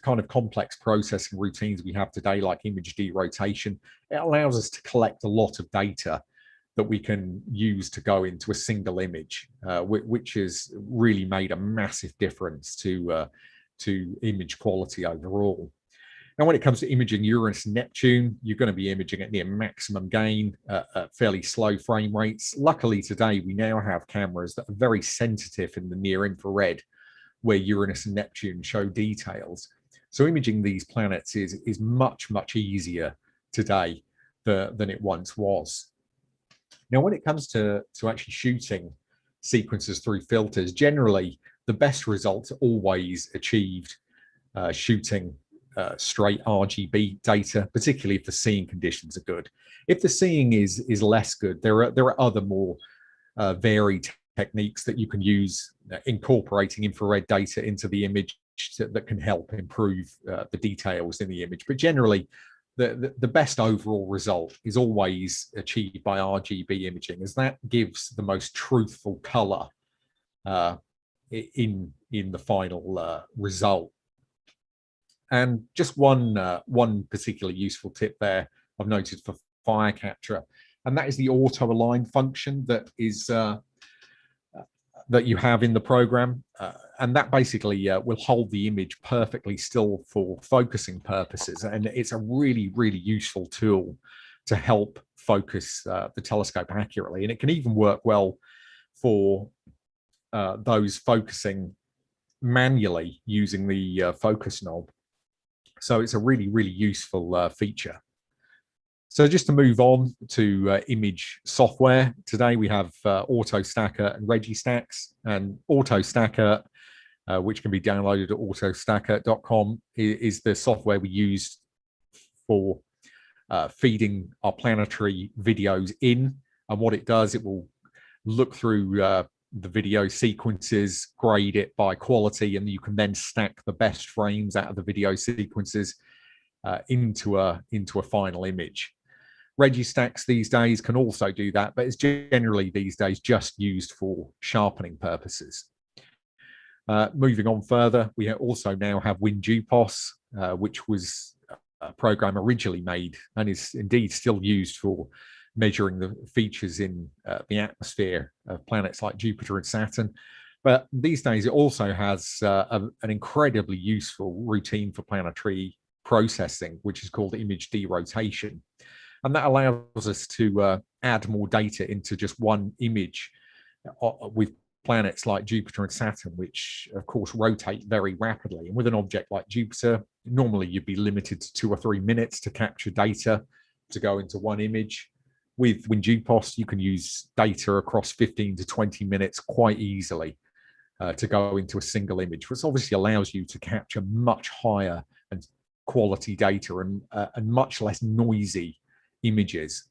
kind of complex processing routines we have today, like image derotation. It allows us to collect a lot of data that we can use to go into a single image, which has really made a massive difference to image quality overall. Now, when it comes to imaging Uranus and Neptune, you're going to be imaging at near maximum gain at fairly slow frame rates. Luckily, today, we now have cameras that are very sensitive in the near infrared, where Uranus and Neptune show details. So imaging these planets is much, much easier today than it once was. Now, when it comes to actually shooting sequences through filters, generally, the best results are always achieved shooting straight RGB data, particularly if the seeing conditions are good. If the seeing is less good, there are other more varied techniques that you can use, incorporating infrared data into the image that can help improve the details in the image. But generally, the best overall result is always achieved by RGB imaging, as that gives the most truthful color in the final result. And just one particularly useful tip there I've noted for Firecapture, and that is the auto align function that is that you have in the program, and that basically will hold the image perfectly still for focusing purposes, and it's a really, really useful tool to help focus the telescope accurately. And it can even work well for those focusing manually using the focus knob. So it's a really, really useful feature. So just to move on to image software, today we have AutoStacker and RegiStacks. And AutoStacker, which can be downloaded at autostacker.com, is the software we use for feeding our planetary videos in. And what it does, it will look through the video sequences, grade it by quality, and you can then stack the best frames out of the video sequences into a final image. RegiStacks these days can also do that, but it's generally these days just used for sharpening purposes. Moving on further, we also now have WinJupos, which was a program originally made and is indeed still used for measuring the features in the atmosphere of planets like Jupiter and Saturn. But these days, it also has an incredibly useful routine for planetary processing, which is called image derotation. And that allows us to add more data into just one image with planets like Jupiter and Saturn, which of course rotate very rapidly. And with an object like Jupiter, normally you'd be limited to 2 or 3 minutes to capture data to go into one image. With WinJupos, you can use data across 15 to 20 minutes quite easily to go into a single image, which obviously allows you to capture much higher and quality data and much less noisy images.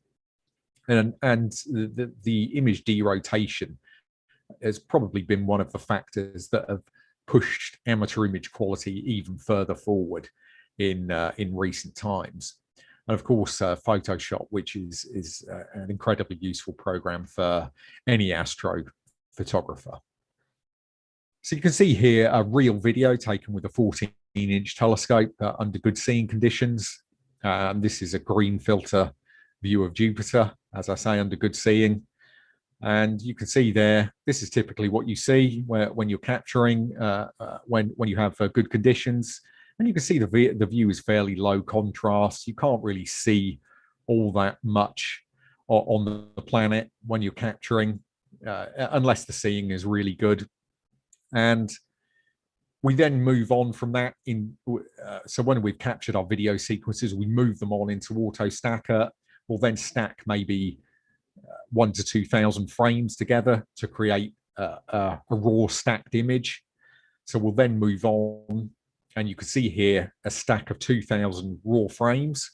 And the image derotation has probably been one of the factors that have pushed amateur image quality even further forward in recent times. And of course, Photoshop, which is an incredibly useful program for any astrophotographer. So you can see here a real video taken with a 14-inch telescope under good seeing conditions. This is a green filter view of Jupiter, as I say, under good seeing. And you can see there, this is typically what you see when you're capturing, when you have good conditions. And you can see the view is fairly low contrast. You can't really see all that much on the planet when you're capturing, unless the seeing is really good. And we then move on from that. So when we've captured our video sequences, we move them on into Auto Stacker. We'll then stack maybe 1,000 to 2,000 frames together to create a raw stacked image. So we'll then move on, and you can see here a stack of 2,000 raw frames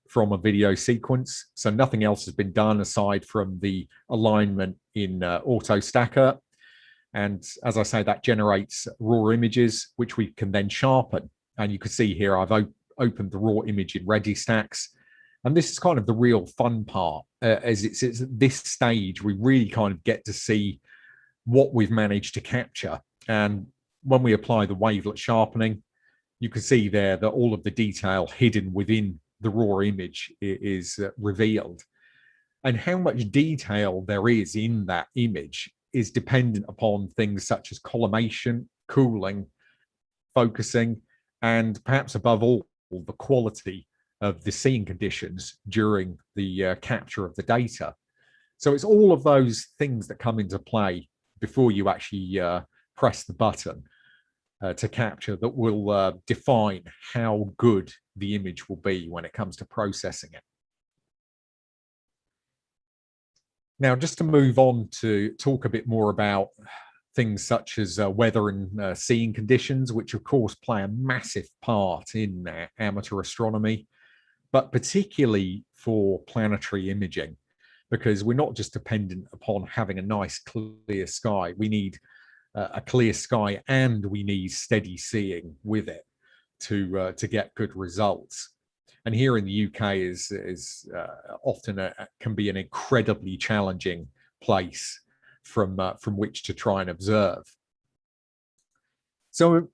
from a video sequence. So nothing else has been done aside from the alignment in Auto Stacker. And as I say, that generates raw images, which we can then sharpen. And you can see here, I've opened the raw image in RegiStacks. And this is kind of the real fun part, as it's at this stage, we really kind of get to see what we've managed to capture. And when we apply the wavelet sharpening, you can see there that all of the detail hidden within the raw image is revealed. And how much detail there is in that image is dependent upon things such as collimation, cooling, focusing, and perhaps above all, the quality of the seeing conditions during the capture of the data. So it's all of those things that come into play before you actually press the button to capture that will define how good the image will be when it comes to processing it. Now, just to move on to talk a bit more about things such as weather and seeing conditions, which of course play a massive part in amateur astronomy, but particularly for planetary imaging, because we're not just dependent upon having a nice clear sky. We need a clear sky and we need steady seeing with it to get good results. And here in the UK is often can be an incredibly challenging place from which to try and observe. So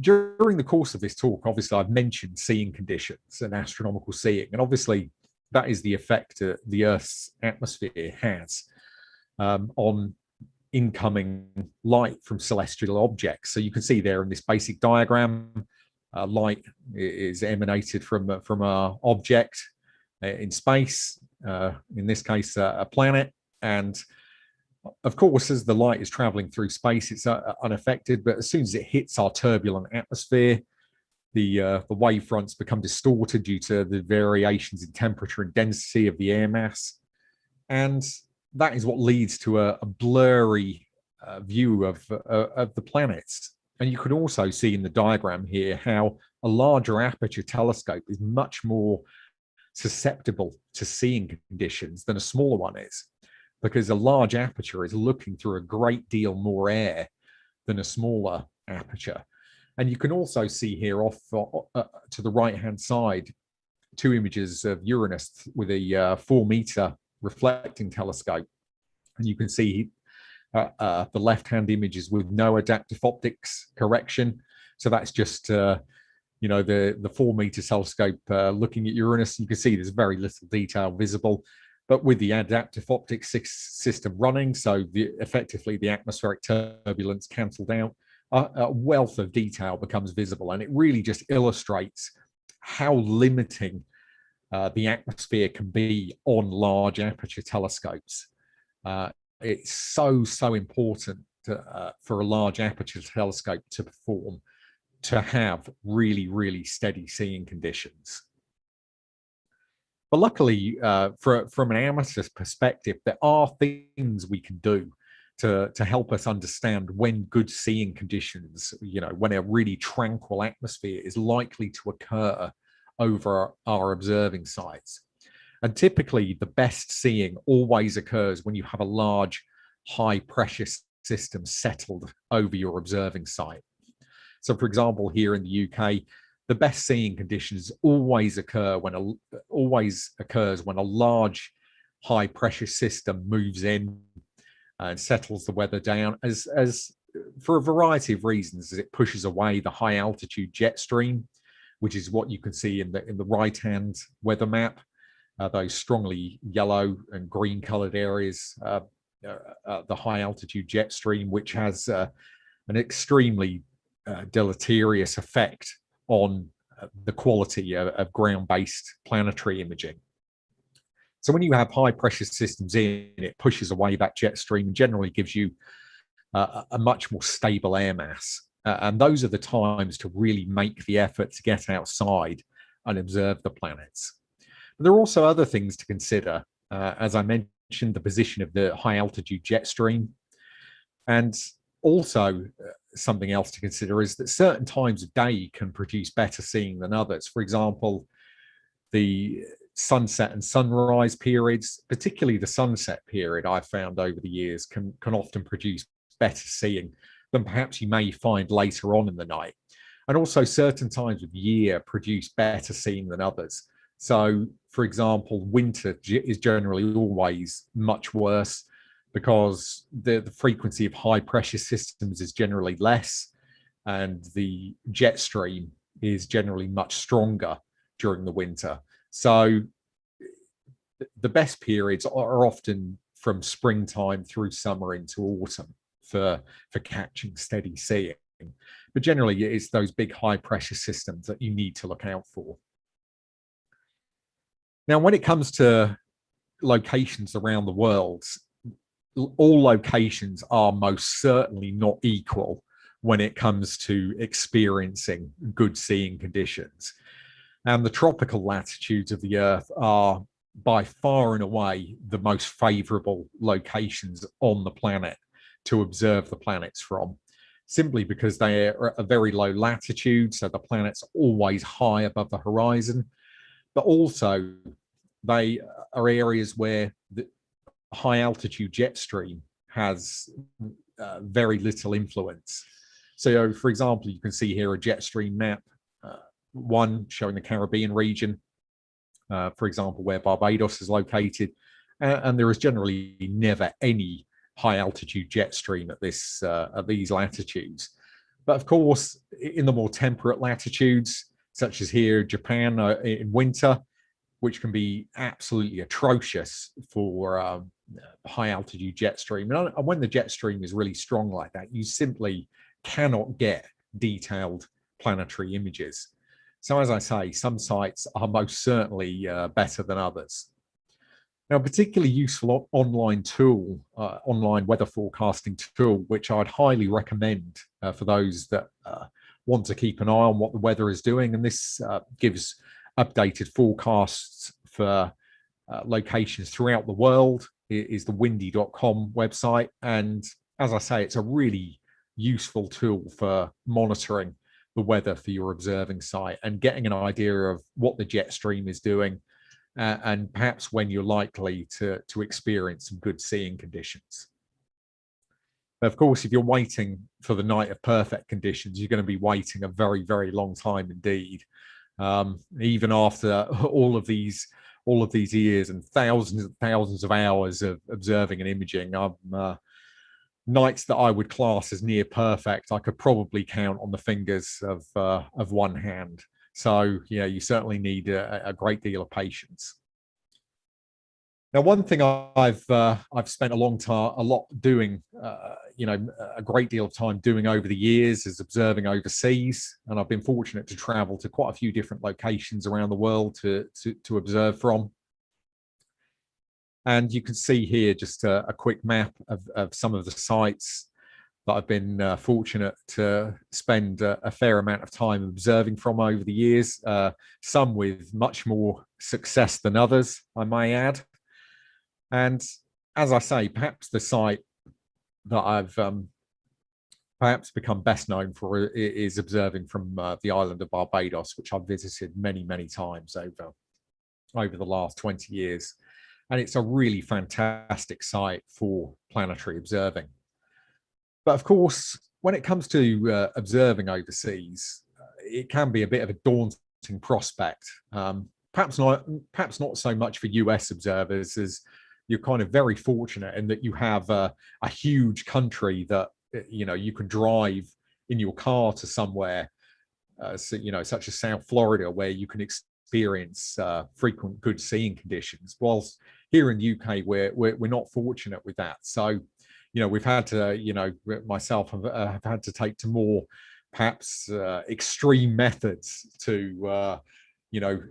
during the course of this talk, obviously I've mentioned seeing conditions and astronomical seeing, and obviously that is the effect the Earth's atmosphere has on incoming light from celestial objects. So you can see there in this basic diagram, light is emanated from an object in space, in this case a planet, and of course as the light is traveling through space it's unaffected, but as soon as it hits our turbulent atmosphere, the wave fronts become distorted due to the variations in temperature and density of the air mass, and that is what leads to a blurry view of the planets. And you can also see in the diagram here how a larger aperture telescope is much more susceptible to seeing conditions than a smaller one is, because a large aperture is looking through a great deal more air than a smaller aperture. And you can also see here off to the right-hand side, 2 images of Uranus with a 4-meter reflecting telescope. And you can see the left-hand images with no adaptive optics correction. So that's just, the 4-meter telescope looking at Uranus. You can see there's very little detail visible. but with the adaptive optics system running, so effectively the atmospheric turbulence cancelled out, a wealth of detail becomes visible, and it really just illustrates how limiting the atmosphere can be on large aperture telescopes. It's so important for a large aperture telescope to perform, to have really steady seeing conditions. But luckily, from an amateur's perspective, there are things we can do to help us understand when good seeing conditions, when a really tranquil atmosphere is likely to occur over our observing sites. And typically, the best seeing always occurs when you have a large, high pressure system settled over your observing site. So, for example, here in the UK, the best seeing conditions always occurs when a large, high pressure system moves in and settles the weather down, as for a variety of reasons, as it pushes away the high altitude jet stream, which is what you can see in the right hand weather map. Those strongly yellow and green colored areas, the high altitude jet stream, which has an extremely deleterious effect on the quality of ground-based planetary imaging. So when you have high pressure systems in, it pushes away that jet stream and generally gives you a much more stable air mass. And those are the times to really make the effort to get outside and observe the planets. But there are also other things to consider. As I mentioned, the position of the high altitude jet stream. And also something else to consider is that certain times of day can produce better seeing than others. For example, the sunset and sunrise periods, particularly the sunset period, I've found over the years can often produce better seeing than perhaps you may find later on in the night. And also certain times of year produce better seeing than others. So, for example, winter is generally always much worse because the frequency of high pressure systems is generally less, and the jet stream is generally much stronger during the winter. So the best periods are often from springtime through summer into autumn for catching steady seeing. But generally, it's those big high pressure systems that you need to look out for. Now, when it comes to locations around the world, all locations are most certainly not equal when it comes to experiencing good seeing conditions. And the tropical latitudes of the Earth are by far and away the most favorable locations on the planet to observe the planets from, simply because they are at a very low latitude, so the planet's always high above the horizon, but also they are areas where the high altitude jet stream has very little influence. So, for example, you can see here a jet stream map, one showing the Caribbean region, for example, where Barbados is located, and there is generally never any high altitude jet stream at these latitudes. But of course, in the more temperate latitudes, such as here, Japan in winter, which can be absolutely atrocious for high altitude jet stream. And when the jet stream is really strong like that, you simply cannot get detailed planetary images. So as I say, some sites are most certainly better than others. Now, a particularly useful online tool, online weather forecasting tool, which I'd highly recommend for those that want to keep an eye on what the weather is doing. And this gives updated forecasts for locations throughout the world, is the windy.com website. And as I say, it's a really useful tool for monitoring the weather for your observing site and getting an idea of what the jet stream is doing and perhaps when you're likely to experience some good seeing conditions. Of course, if you're waiting for the night of perfect conditions, you're going to be waiting a very, very long time indeed. Even after all of these years and thousands of hours of observing and imaging, nights that I would class as near perfect, I could probably count on the fingers of one hand. So yeah, you certainly need a great deal of patience. Now, one thing I've spent a lot doing, a great deal of time doing over the years is observing overseas, and I've been fortunate to travel to quite a few different locations around the world to observe from. And you can see here just a quick map of some of the sites that I've been fortunate to spend a fair amount of time observing from over the years, some with much more success than others, I may add. And as I say, perhaps the site that I've perhaps become best known for is observing from the island of Barbados, which I've visited many, many times over the last 20 years. And it's a really fantastic site for planetary observing. But of course, when it comes to observing overseas, it can be a bit of a daunting prospect. Perhaps not so much for US observers, as you're kind of very fortunate in that you have a huge country that you can drive in your car to somewhere, such as South Florida, where you can experience frequent good seeing conditions. Whilst here in the UK, we're not fortunate with that. So, we've had to, myself have had to take to more perhaps extreme methods to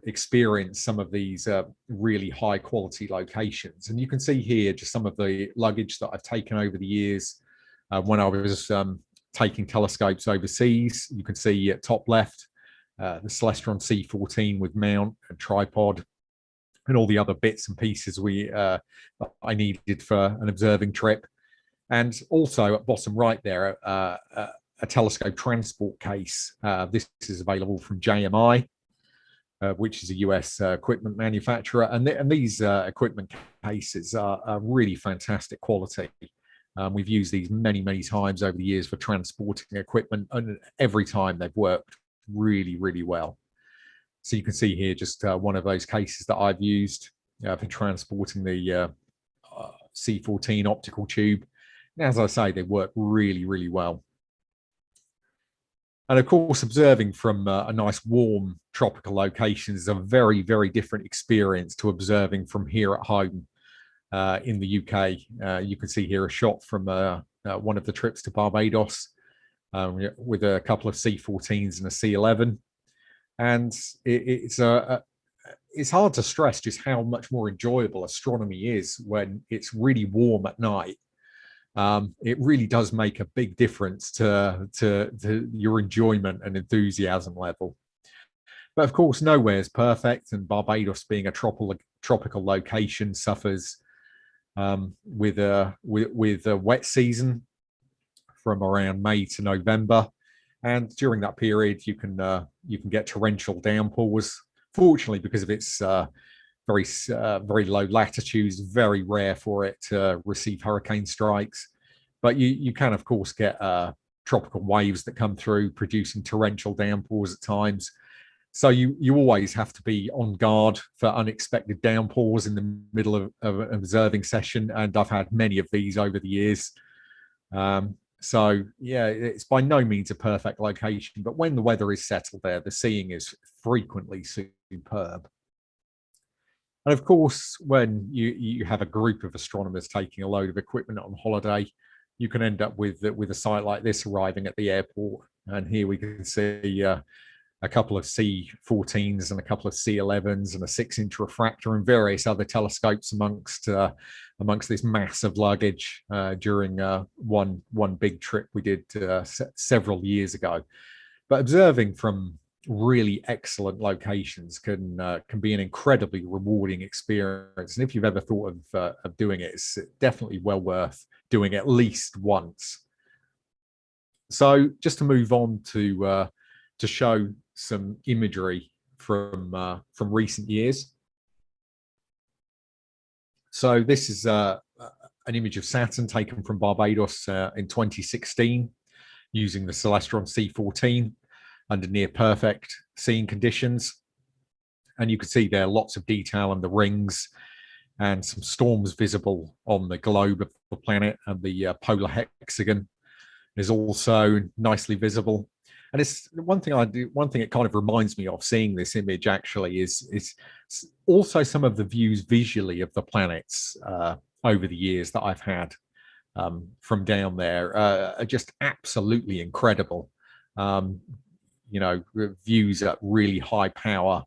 experience some of these really high quality locations. And you can see here just some of the luggage that I've taken over the years when I was taking telescopes overseas. You can see at top left, the Celestron C14 with mount and tripod and all the other bits and pieces I needed for an observing trip. And also at bottom right there, a telescope transport case. This is available from JMI. Which is a US equipment manufacturer, and these equipment cases are really fantastic quality. We've used these many, many times over the years for transporting equipment, and every time they've worked really, really well. So you can see here just one of those cases that I've used for transporting the C14 optical tube. And as I say, they work really, really well. And of course, observing from a nice warm tropical location is a very, very different experience to observing from here at home in the UK. You can see here a shot from one of the trips to Barbados with a couple of C14s and a C11. And it's hard to stress just how much more enjoyable astronomy is when it's really warm at night. It really does make a big difference to your enjoyment and enthusiasm level. But of course, nowhere is perfect, and Barbados, being a tropical location, suffers with a wet season from around May to November, and during that period, you can get torrential downpours. Fortunately, because of its very low latitudes, very rare for it to receive hurricane strikes. But you can, of course, get tropical waves that come through, producing torrential downpours at times. So you always have to be on guard for unexpected downpours in the middle of an observing session. And I've had many of these over the years. So yeah, it's by no means a perfect location, but when the weather is settled there, the seeing is frequently superb. And of course, when you have a group of astronomers taking a load of equipment on holiday, you can end up with a site like this arriving at the airport. And here we can see a couple of C14s and a couple of C11s and a 6-inch refractor and various other telescopes amongst this mass of luggage during one big trip we did several years ago. But observing from really excellent locations can be an incredibly rewarding experience. And if you've ever thought of doing it, it's definitely well worth doing at least once. So just to move on to show some imagery from recent years. So this is an image of Saturn taken from Barbados in 2016 using the Celestron C14 under near perfect seeing conditions. And you can see there lots of detail on the rings and some storms visible on the globe of the planet, and the polar hexagon is also nicely visible. And it's one thing I do. One thing it kind of reminds me of seeing this image actually is also some of the views visually of the planets over the years that I've had from down there are just absolutely incredible. You know, views at really high power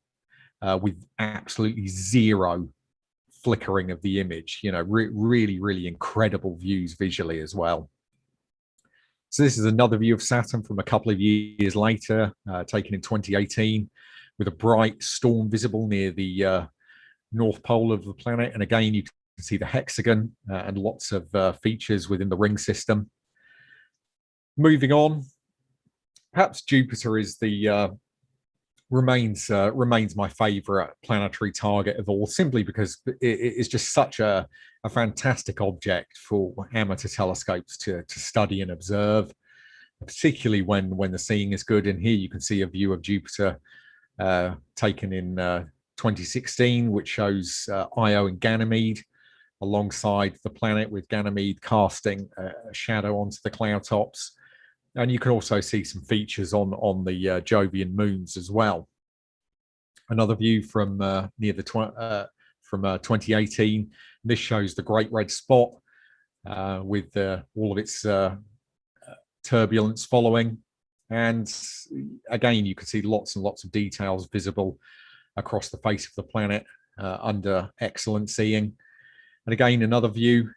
with absolutely zero flickering of the image. You know, really incredible views visually as well. So this is another view of Saturn from a couple of years later, taken in 2018, with a bright storm visible near the north pole of the planet. And again, you can see the hexagon and lots of features within the ring system. Moving on, perhaps Jupiter is the remains my favorite planetary target of all, simply because it is just such a fantastic object for amateur telescopes to study and observe, particularly when the seeing is good. And here you can see a view of Jupiter taken in 2016, which shows Io and Ganymede alongside the planet, with Ganymede casting a shadow onto the cloud tops. And you can also see some features on the Jovian moons as well. Another view from near the 2018. This shows the Great Red Spot with all of its turbulence following. And again, you can see lots and lots of details visible across the face of the planet under excellent seeing. And again, another view,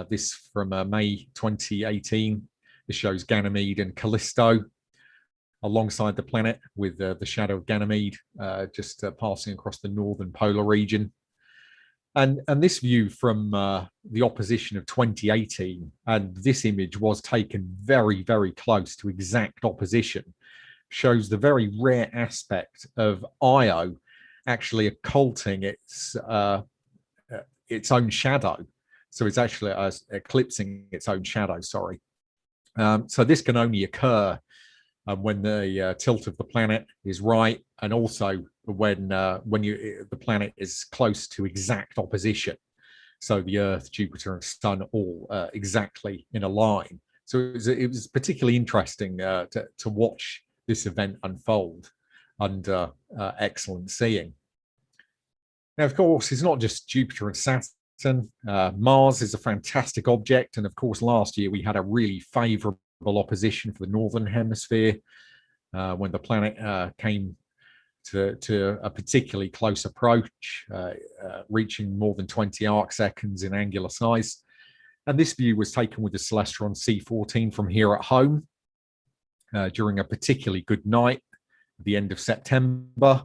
this from May 2018. This shows Ganymede and Callisto alongside the planet, with the shadow of Ganymede just passing across the northern polar region. And this view from the opposition of 2018, and this image was taken very close to exact opposition, shows the very rare aspect of Io actually occulting its own shadow. So it's actually eclipsing its own shadow, sorry. So this can only occur when the tilt of the planet is right, and also when the planet is close to exact opposition. So the Earth, Jupiter, and Sun all exactly in a line. So it was particularly interesting to watch this event unfold under excellent seeing. Now, of course, it's not just Jupiter and Saturn. Mars is a fantastic object, and of course, last year we had a really favorable opposition for the northern hemisphere when the planet came to a particularly close approach, reaching more than 20 arc seconds in angular size. And this view was taken with the Celestron C14 from here at home during a particularly good night at the end of September.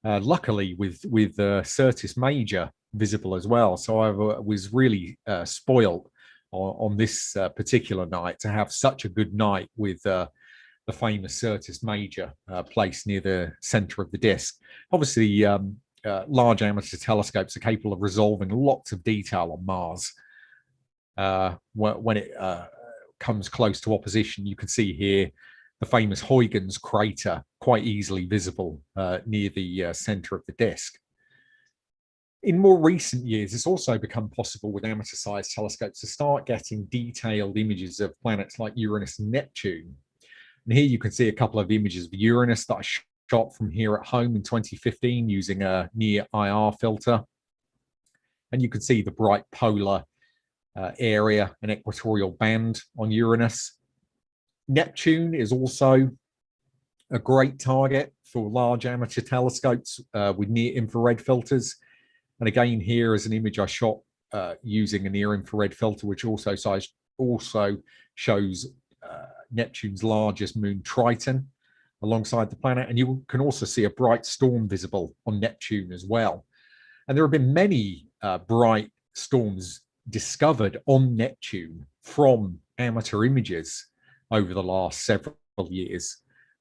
Luckily, with Syrtis Major visible as well. So I was really spoiled on this particular night to have such a good night with the famous Syrtis Major placed near the center of the disk. Obviously, large amateur telescopes are capable of resolving lots of detail on Mars. When it comes close to opposition, you can see here the famous Huygens crater quite easily visible near the center of the disk. In more recent years, it's also become possible with amateur-sized telescopes to start getting detailed images of planets like Uranus and Neptune. And here you can see a couple of images of Uranus that I shot from here at home in 2015 using a near IR filter. And you can see the bright polar area and equatorial band on Uranus. Neptune is also a great target for large amateur telescopes with near-infrared filters. And again, here is an image I shot using a near-infrared filter, which also shows Neptune's largest moon, Triton, alongside the planet. And you can also see a bright storm visible on Neptune as well. And there have been many bright storms discovered on Neptune from amateur images over the last several years.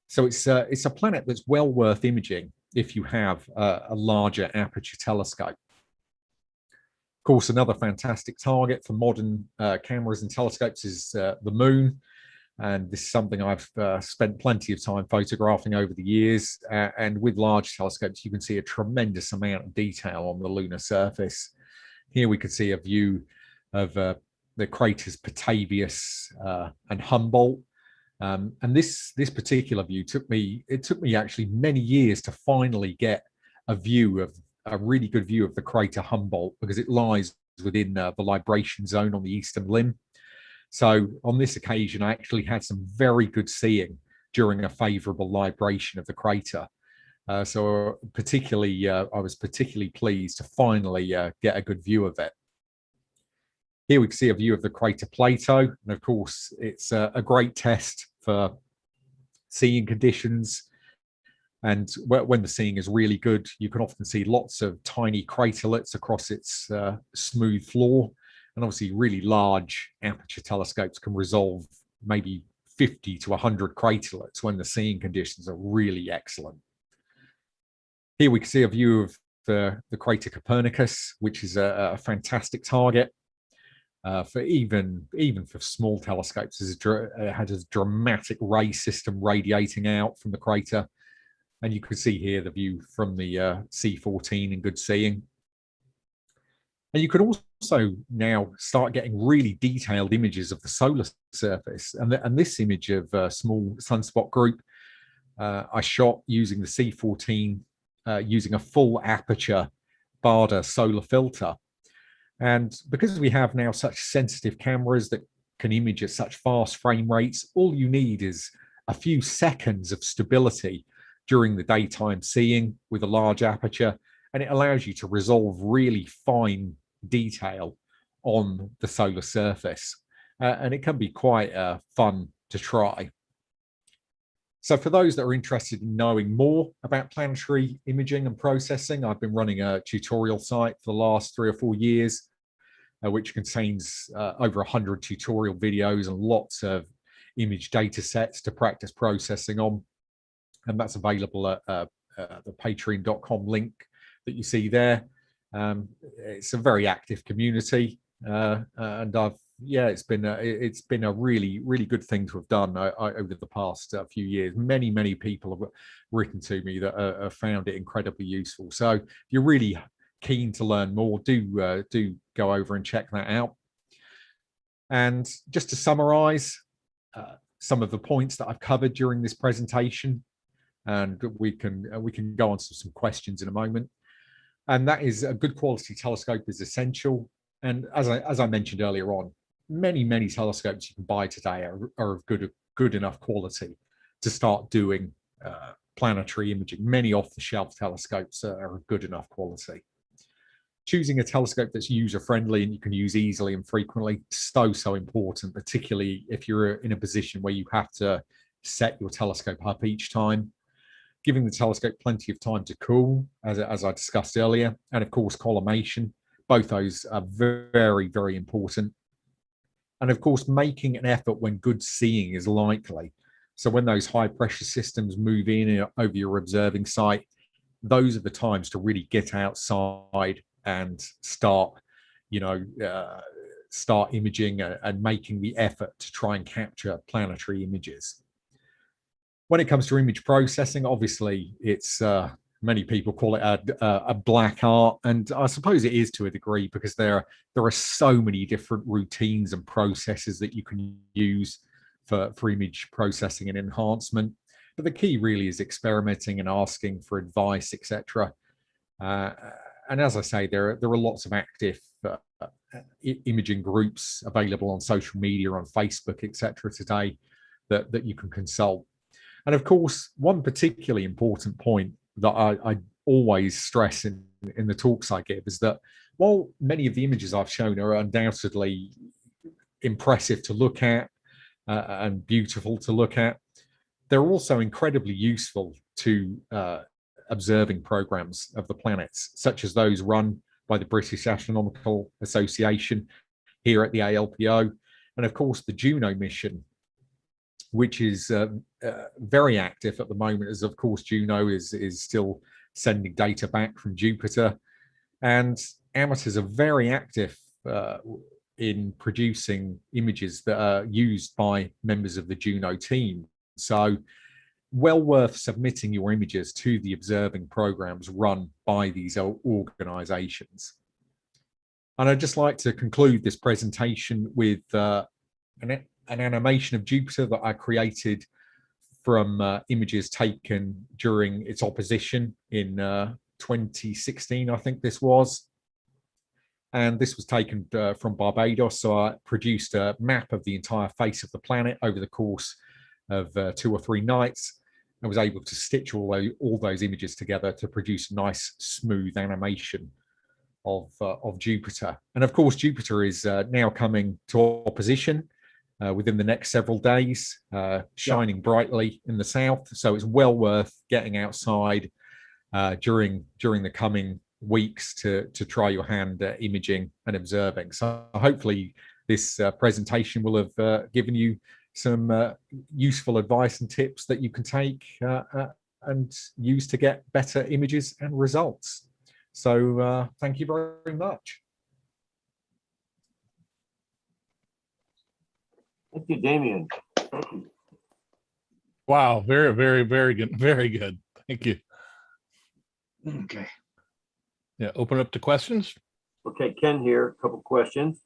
So it's a planet that's well worth imaging if you have a larger aperture telescope. Of course, another fantastic target for modern cameras and telescopes is the moon. And this is something I've spent plenty of time photographing over the years. And with large telescopes, you can see a tremendous amount of detail on the lunar surface. Here we can see a view of the craters Petavius and Humboldt, And this particular view took me actually many years to finally get a really good view of the crater Humboldt, because it lies within the libration zone on the eastern limb. So on this occasion, I actually had some very good seeing during a favorable libration of the crater. So particularly, I was particularly pleased to finally get a good view of it. Here we can see a view of the crater Plato, and of course, it's a great test for seeing conditions. And when the seeing is really good, you can often see lots of tiny craterlets across its smooth floor. And obviously, really large aperture telescopes can resolve maybe 50 to 100 craterlets when the seeing conditions are really excellent. Here we can see a view of the crater Copernicus, which is a fantastic target. For even for small telescopes, it had a dramatic ray system radiating out from the crater. And you can see here the view from the C14 in good seeing. And you can also now start getting really detailed images of the solar surface. And this image of a small sunspot group, I shot using the C14, using a full aperture Barda solar filter. And because we have now such sensitive cameras that can image at such fast frame rates, all you need is a few seconds of stability during the daytime seeing with a large aperture, and it allows you to resolve really fine detail on the solar surface. And it can be quite fun to try. So for those that are interested in knowing more about planetary imaging and processing, I've been running a tutorial site for the last 3 or 4 years, which contains over 100 tutorial videos and lots of image data sets to practice processing on. And that's available at the patreon.com link that you see there. It's a very active community, and it's been a really good thing to have done over the past few years. Many people have written to me that have found it incredibly useful. So if you're really keen to learn more, do go over and check that out. And just to summarize some of the points that I've covered during this presentation, and we can go on to some questions in a moment. And that is, a good quality telescope is essential. And as I mentioned earlier on, many telescopes you can buy today are of good enough quality to start doing planetary imaging. Many off-the-shelf telescopes are of good enough quality. Choosing a telescope that's user-friendly and you can use easily and frequently, so important, particularly if you're in a position where you have to set your telescope up each time. Giving the telescope plenty of time to cool, as I discussed earlier, and of course collimation. Both those are very important. And of course, making an effort when good seeing is likely. So when those high pressure systems move in over your observing site, those are the times to really get outside and start imaging and making the effort to try and capture planetary images. When it comes to image processing, obviously it's many people call it a black art, and I suppose it is to a degree, because there are so many different routines and processes that you can use for image processing and enhancement. But the key really is experimenting and asking for advice, etc. And as I say, there are lots of active imaging groups available on social media, on Facebook, etc. today that you can consult. And of course, one particularly important point that I always stress in the talks I give is that while many of the images I've shown are undoubtedly impressive to look at and beautiful to look at, they're also incredibly useful to observing programs of the planets, such as those run by the British Astronomical Association here at the ALPO, and of course the Juno mission, which is very active at the moment, as of course Juno is still sending data back from Jupiter, and amateurs are very active in producing images that are used by members of the Juno team. So well worth submitting your images to the observing programs run by these organizations. And I'd just like to conclude this presentation with a an animation of Jupiter that I created from images taken during its opposition in 2016, I think this was. And this was taken from Barbados. So I produced a map of the entire face of the planet over the course of 2 or 3 nights. I was able to stitch all those images together to produce a nice, smooth animation of Jupiter. And of course, Jupiter is now coming to opposition within the next several days, shining brightly in the south. So it's well worth getting outside during the coming weeks to try your hand at imaging and observing. So hopefully this presentation will have given you some useful advice and tips that you can take and use to get better images and results. So thank you very much. Thank you, Damian. Thank you. Wow, very, very, very good. Very good. Thank you. Okay. Yeah, open up to questions. Okay, Ken here, a couple questions.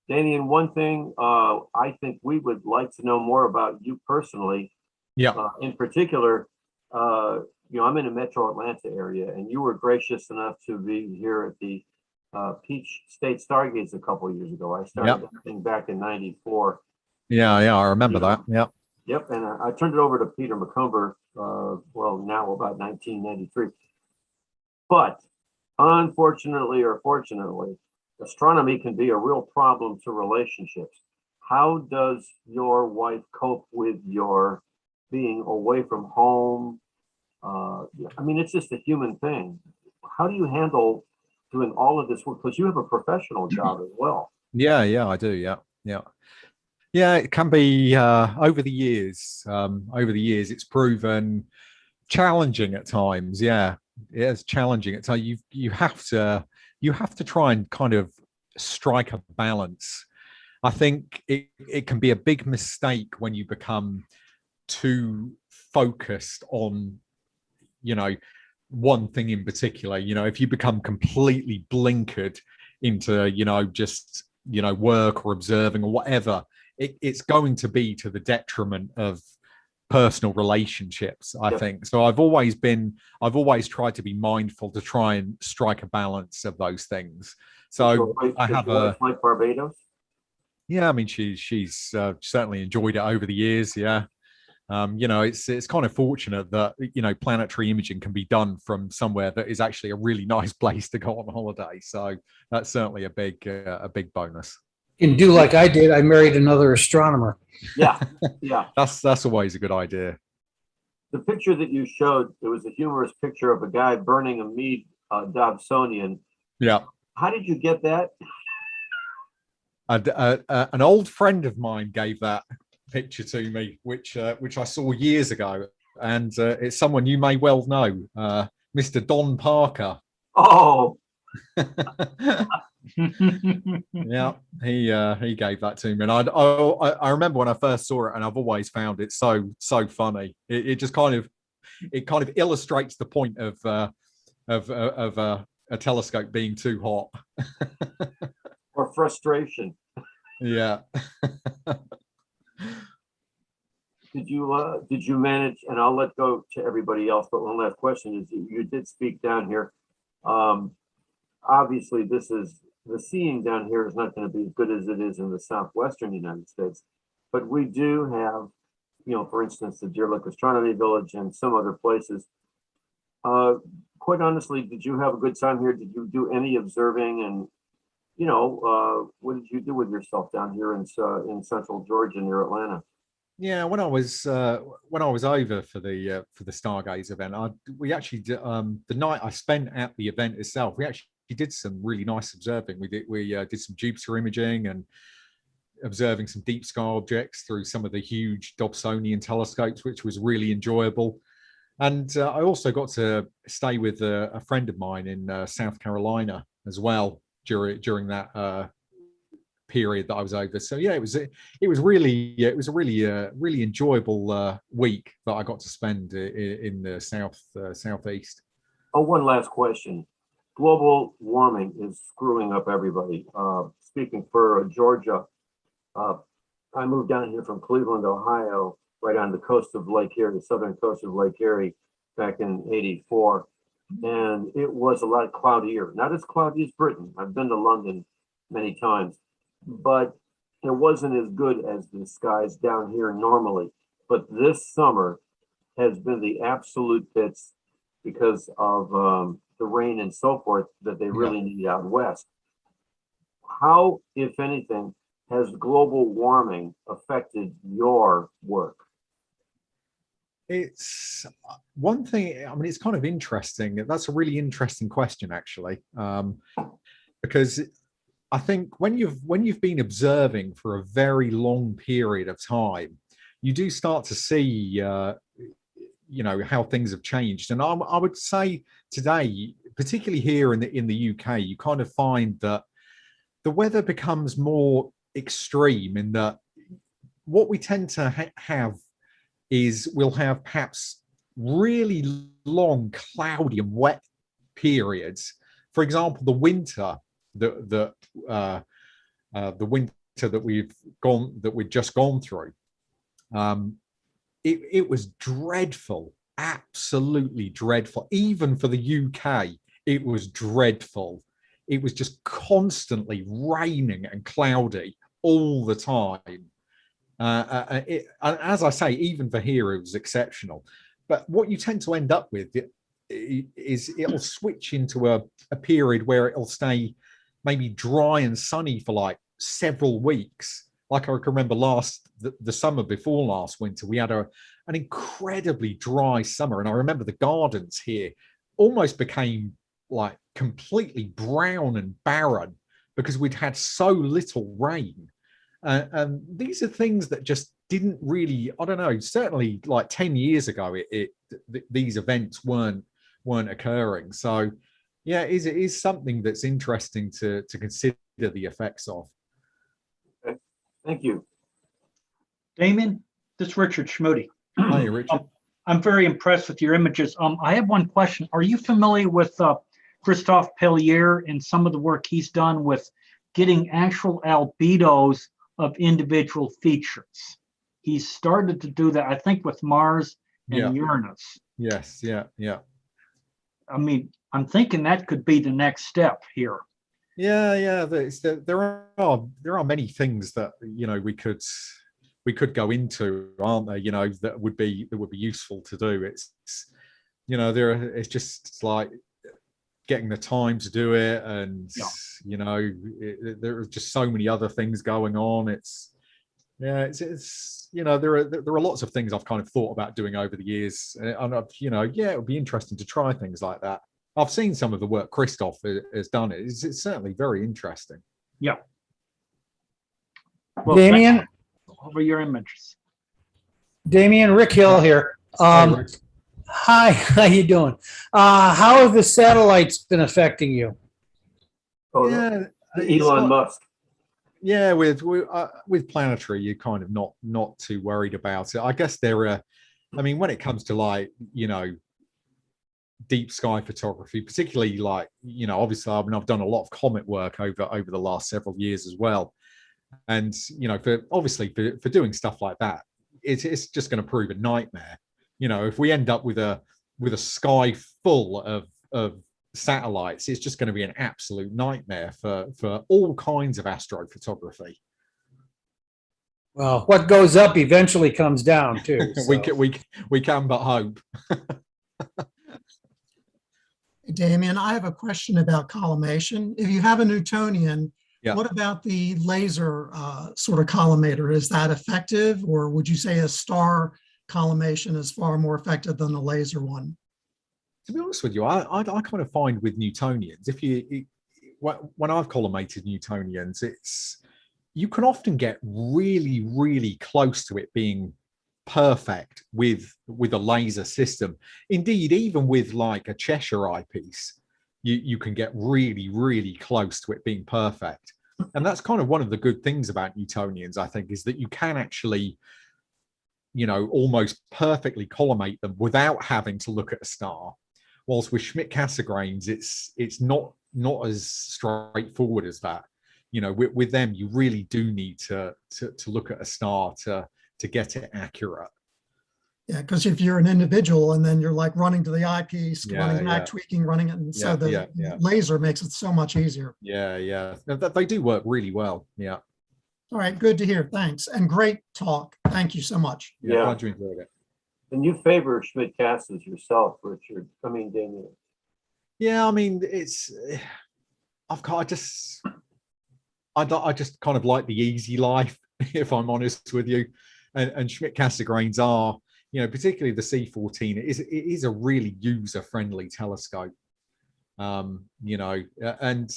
Damian, one thing I think we would like to know more about you personally. Yeah. In particular, you know, I'm in the Metro Atlanta area, and you were gracious enough to be here at the Peach State Stargates a couple of years ago. I started that thing back in '94. Yeah, I remember that. Yeah. Yep, and I turned it over to Peter McCumber, well, now about 1993. But unfortunately or fortunately, astronomy can be a real problem to relationships. How does your wife cope with your being away from home? I mean, it's just a human thing. How do you handle doing all of this work? Because you have a professional job as well. Yeah, I do. Yeah, it can be over the years. It's proven challenging at times. Yeah, it is challenging at times. You have to try and kind of strike a balance. I think it can be a big mistake when you become too focused on, you know, one thing in particular. You know, if you become completely blinkered into, you know, just, you know, work or observing or whatever, it's going to be to the detriment of personal relationships, I think. So I've always tried to be mindful to try and strike a balance of those things. So I have like Barbados. Yeah, I mean, she's certainly enjoyed it over the years. Yeah. You know, it's kind of fortunate that, you know, planetary imaging can be done from somewhere that is actually a really nice place to go on holiday. So that's certainly a big bonus. You can do like I did. I married another astronomer. Yeah. That's always a good idea. The picture that you showed, it was a humorous picture of a guy burning a Meade Dobsonian. Yeah. How did you get that? An old friend of mine gave that picture to me, which I saw years ago, and it's someone you may well know, Mr. Don Parker. Oh. Yeah, he gave that to me, and I remember when I first saw it, and I've always found it so funny. It just kind of illustrates the point of a telescope being too hot or frustration. Yeah. Did you manage? And I'll let go to everybody else. But one last question is: you did speak down here. Obviously, the seeing down here is not going to be as good as it is in the southwestern United States, but we do have, you know, for instance, the Deer Lick Astronomy Village and some other places. Quite honestly, did you have a good time here? Did you do any observing? And, you know, what did you do with yourself down here in central Georgia near Atlanta? Yeah, when I was over for the Stargaze event, we actually did, the night I spent at the event itself, we actually did some really nice observing. We did some Jupiter imaging and observing some deep sky objects through some of the huge Dobsonian telescopes, which was really enjoyable. And I also got to stay with a friend of mine in South Carolina as well during that period that I was over. So yeah, it was a really enjoyable week that I got to spend in the southeast. Oh, one last question. Global warming is screwing up everybody. Speaking for Georgia, I moved down here from Cleveland, Ohio, right on the coast of Lake Erie, the southern coast of Lake Erie, back in '84. And it was a lot cloudier, not as cloudy as Britain. I've been to London many times, but it wasn't as good as the skies down here normally. But this summer has been the absolute pits because of the rain and so forth that they really need out west. How, if anything, has global warming affected your work? It's one thing, I mean, it's kind of interesting. That's a really interesting question, actually, because I think when you've been observing for a very long period of time, you do start to see, you know, how things have changed. And I would say today, particularly here in the UK, you kind of find that the weather becomes more extreme in that what we tend to have is we'll have perhaps really long, cloudy and wet periods. For example, the winter the winter that we've just gone through. It was dreadful, absolutely dreadful. Even for the UK, it was dreadful. It was just constantly raining and cloudy all the time. As I say, even for here, it was exceptional. But what you tend to end up with is it'll switch into a period where it'll stay maybe dry and sunny for like several weeks. Like I can remember the summer before last winter, we had an incredibly dry summer. And I remember the gardens here almost became like completely brown and barren because we'd had so little rain. And these are things that just didn't really, I don't know, certainly like 10 years ago, these events weren't occurring. So yeah, it is something that's interesting to consider the effects of. Okay. Thank you. Damian, this is Richard Schmoody. Hi, Richard. I'm very impressed with your images. I have one question. Are you familiar with Christophe Pellier and some of the work he's done with getting actual albedos of individual features? He's started to do that, I think, with Mars and Uranus. Yes, yeah. I mean, I'm thinking that could be the next step here. Yeah. There are many things that we could go into, aren't there? That would be useful to do. It's it's just like getting the time to do it, and there are just so many other things going on. There are lots of things I've kind of thought about doing over the years, and it would be interesting to try things like that. I've seen some of the work Christoph has done. It's certainly very interesting. Yeah. Well, Damian, over your images. Damian, Rick Hill here. Hi, how you doing? How have the satellites been affecting you? Oh, yeah, Elon Musk. Yeah, with planetary, you're kind of not too worried about it. I guess when it comes to deep sky photography, particularly obviously I've done a lot of comet work over the last several years as well. And for doing stuff like that, it's just going to prove a nightmare. If we end up with a sky full of satellites, it's just going to be an absolute nightmare for all kinds of astrophotography. Well, what goes up eventually comes down too. So. we can but hope. Damian, I have a question about collimation. If you have a Newtonian, what about the laser sort of collimator? Is that effective, or would you say a star collimation is far more effective than the laser one? To be honest with you, I kind of find with Newtonians, when I've collimated Newtonians, you can often get really, really close to it being perfect with a laser system. Indeed, even with like a Cheshire eyepiece, you can get really, really close to it being perfect. And that's kind of one of the good things about Newtonians, I think, is that you can actually almost perfectly collimate them without having to look at a star. Whilst with Schmidt-Cassegrains, it's not as straightforward as that. you know, with them, you really do need to look at a star to get it accurate. Yeah, because if you're an individual and then you're like running to the eyepiece, running mag tweaking, running it, and so the laser makes it so much easier. Yeah. They do work really well. Yeah. All right, good to hear. Thanks, and great talk. Thank you so much. Yeah. Glad you enjoyed it. And you favor Schmidt-Casas yourself, Richard. I mean, Damian. Yeah, I mean, I just kind of like the easy life, if I'm honest with you. And Schmidt-Casas grains are, you know, particularly the C14, it is a really user-friendly telescope. You know, and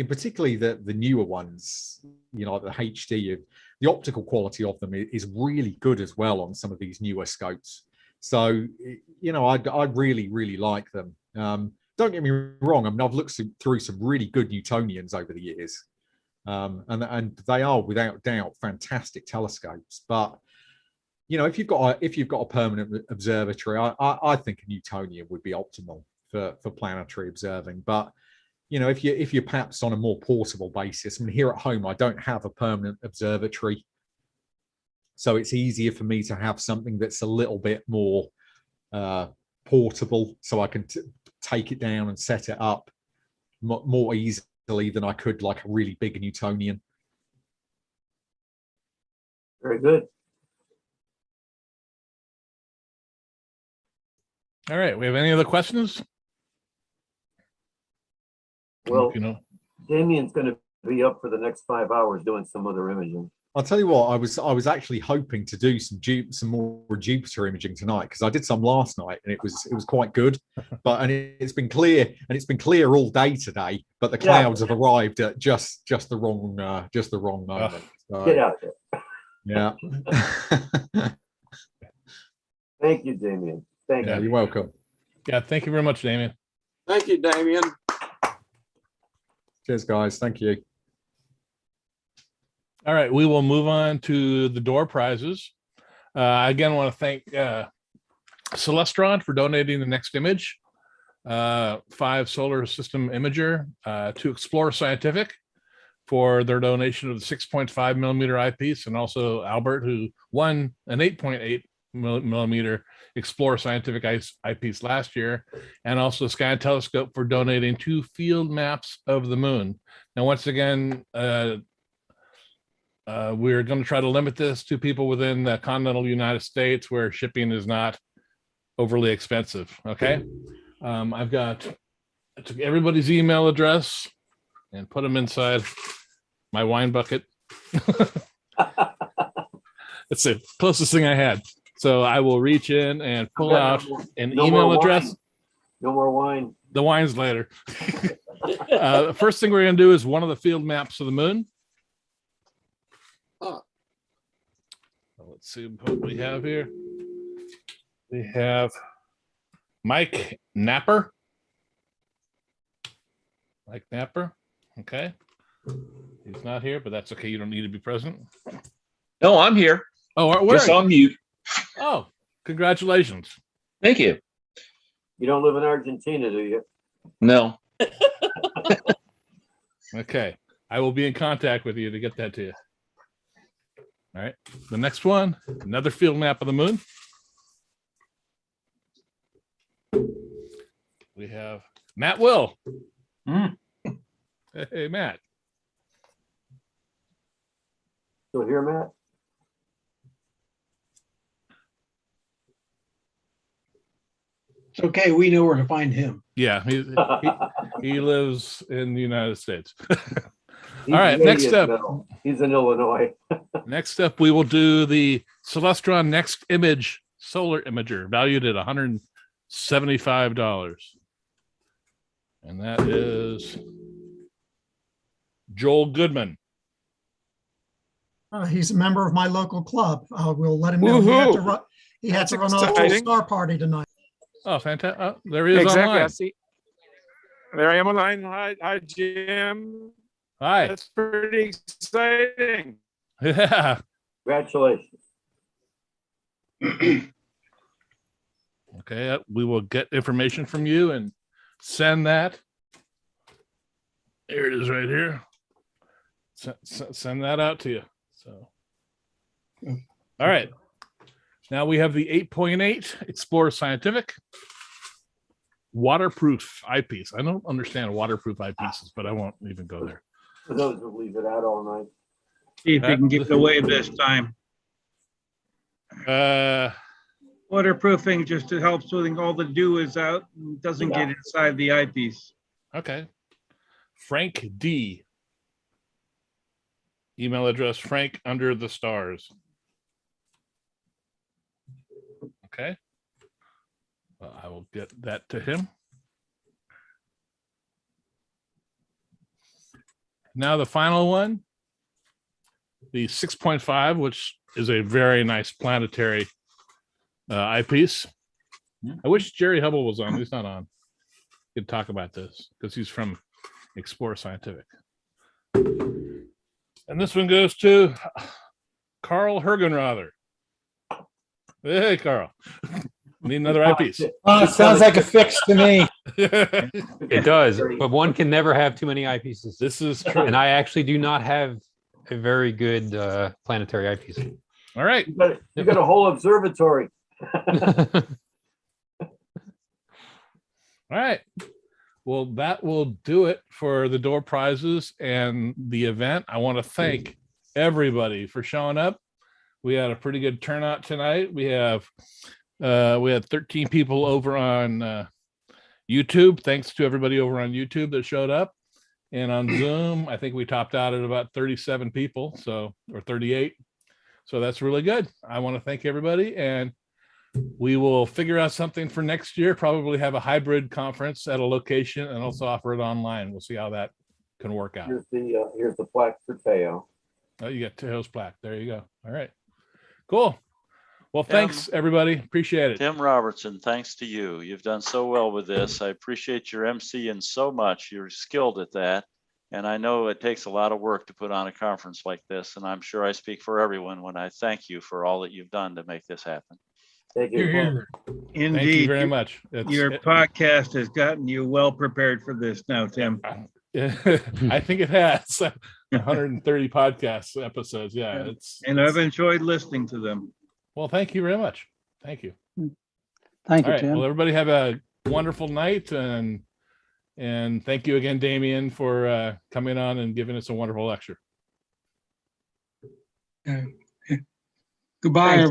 particularly the newer ones, you know, like the HD, the optical quality of them is really good as well on some of these newer scopes. So, you know, I really like them. Don't get me wrong. I mean, I've looked through some really good Newtonians over the years, and they are without doubt fantastic telescopes. But you know, if you've got a permanent observatory, I think a Newtonian would be optimal for planetary observing. But you know, if you're perhaps on a more portable basis, I mean, here at home I don't have a permanent observatory, so it's easier for me to have something that's a little bit more portable, so I can take it down and set it up more easily than I could like a really big Newtonian. Very good. All right. We have any other questions? Well, you know, Damian's going to be up for the next 5 hours doing some other imaging. I'll tell you what, I was actually hoping to do some more Jupiter imaging tonight, because I did some last night and it was quite good. But it's been clear all day today, but the clouds have arrived at just the wrong moment. So, get out there. Yeah. Thank you, Damian. Thank you. You're welcome. Yeah, thank you very much, Damian. Thank you, Damian. Cheers, guys. Thank you. All right, we will move on to the door prizes. I again want to thank Celestron for donating the next image, 5 solar system imager, to Explore Scientific for their donation of the 6.5 millimeter eyepiece, and also Albert, who won an 8.8 millimeter Explore Scientific eyepiece last year, and also Sky Telescope for donating 2 field maps of the moon. Now, once again, we're going to try to limit this to people within the continental United States where shipping is not overly expensive. Okay. I took everybody's email address and put them inside my wine bucket. It's the closest thing I had. So I will reach in and pull out an email address. No more wine. The wine's later. The first thing we're going to do is one of the field maps of the moon. Let's see what we have here. We have Mike Napper. Mike Napper. Okay. He's not here, but that's okay. You don't need to be present. No, I'm here. Oh, where? Just on mute. Oh, congratulations. Thank you. You don't live in Argentina, do you? No. Okay. I will be in contact with you to get that to you. All right. The next one, another field map of the moon. We have Matt Will. Hey, Matt. Still here, Matt? It's okay. We know where to find him. Yeah, he lives in the United States. All right, next up. He's in Illinois. Next up, we will do the Celestron Next Image Solar Imager, valued at $175. And that is Joel Goodman. He's a member of my local club. We'll let him know he had to run off to a star party tonight. Oh, fantastic. There he is online. I see. There I am online. Hi, Jim. Hi. That's pretty exciting. Yeah. Congratulations. Okay, we will get information from you and send that. Here it is right here. send that out to you. So, all right. Now we have the 8.8 Explorer Scientific waterproof eyepiece. I don't understand waterproof eyepieces, but I won't even go there. For those who leave it out all night. See if you can give it away this time. Waterproofing just to help so all the dew is out and doesn't get inside the eyepiece. Okay. Frank D. Email address Frank under the stars. Okay. Well, I will get that to him. Now the final one, the 6.5, which is a very nice planetary eyepiece. I wish Jerry Hubble was on. He's not on. Could talk about this because he's from Explorer Scientific. And this one goes to Carl Hergenrother. Hey, Carl. Need another eyepiece. Oh, it sounds like a fix to me. It does, but one can never have too many eyepieces. This is true. And I actually do not have a very good planetary eyepiece. All right. You got a whole observatory. All right. Well, that will do it for the door prizes and the event. I want to thank everybody for showing up. We had a pretty good turnout tonight. We had 13 people over on YouTube. Thanks to everybody over on YouTube that showed up. And on Zoom, I think we topped out at about 37 people, or 38. So that's really good. I want to thank everybody, and we will figure out something for next year. Probably have a hybrid conference at a location and also offer it online. We'll see how that can work out. Here's the plaque for Teo. Oh, you got Teo's plaque. There you go. All right. Cool. Well, thanks, everybody. Appreciate it. Tim Robertson, thanks to you. You've done so well with this. I appreciate your emceeing so much. You're skilled at that. And I know it takes a lot of work to put on a conference like this. And I'm sure I speak for everyone when I thank you for all that you've done to make this happen. Thank you. Indeed. Thank you very much. Your podcast has gotten you well prepared for this now, Tim. I think it has 130 podcast episodes. Yeah, I've enjoyed listening to them. Well, thank you very much. Thank you. Thank you, All right. Tim. Well, everybody have a wonderful night, and thank you again, Damian, for coming on and giving us a wonderful lecture. Goodbye,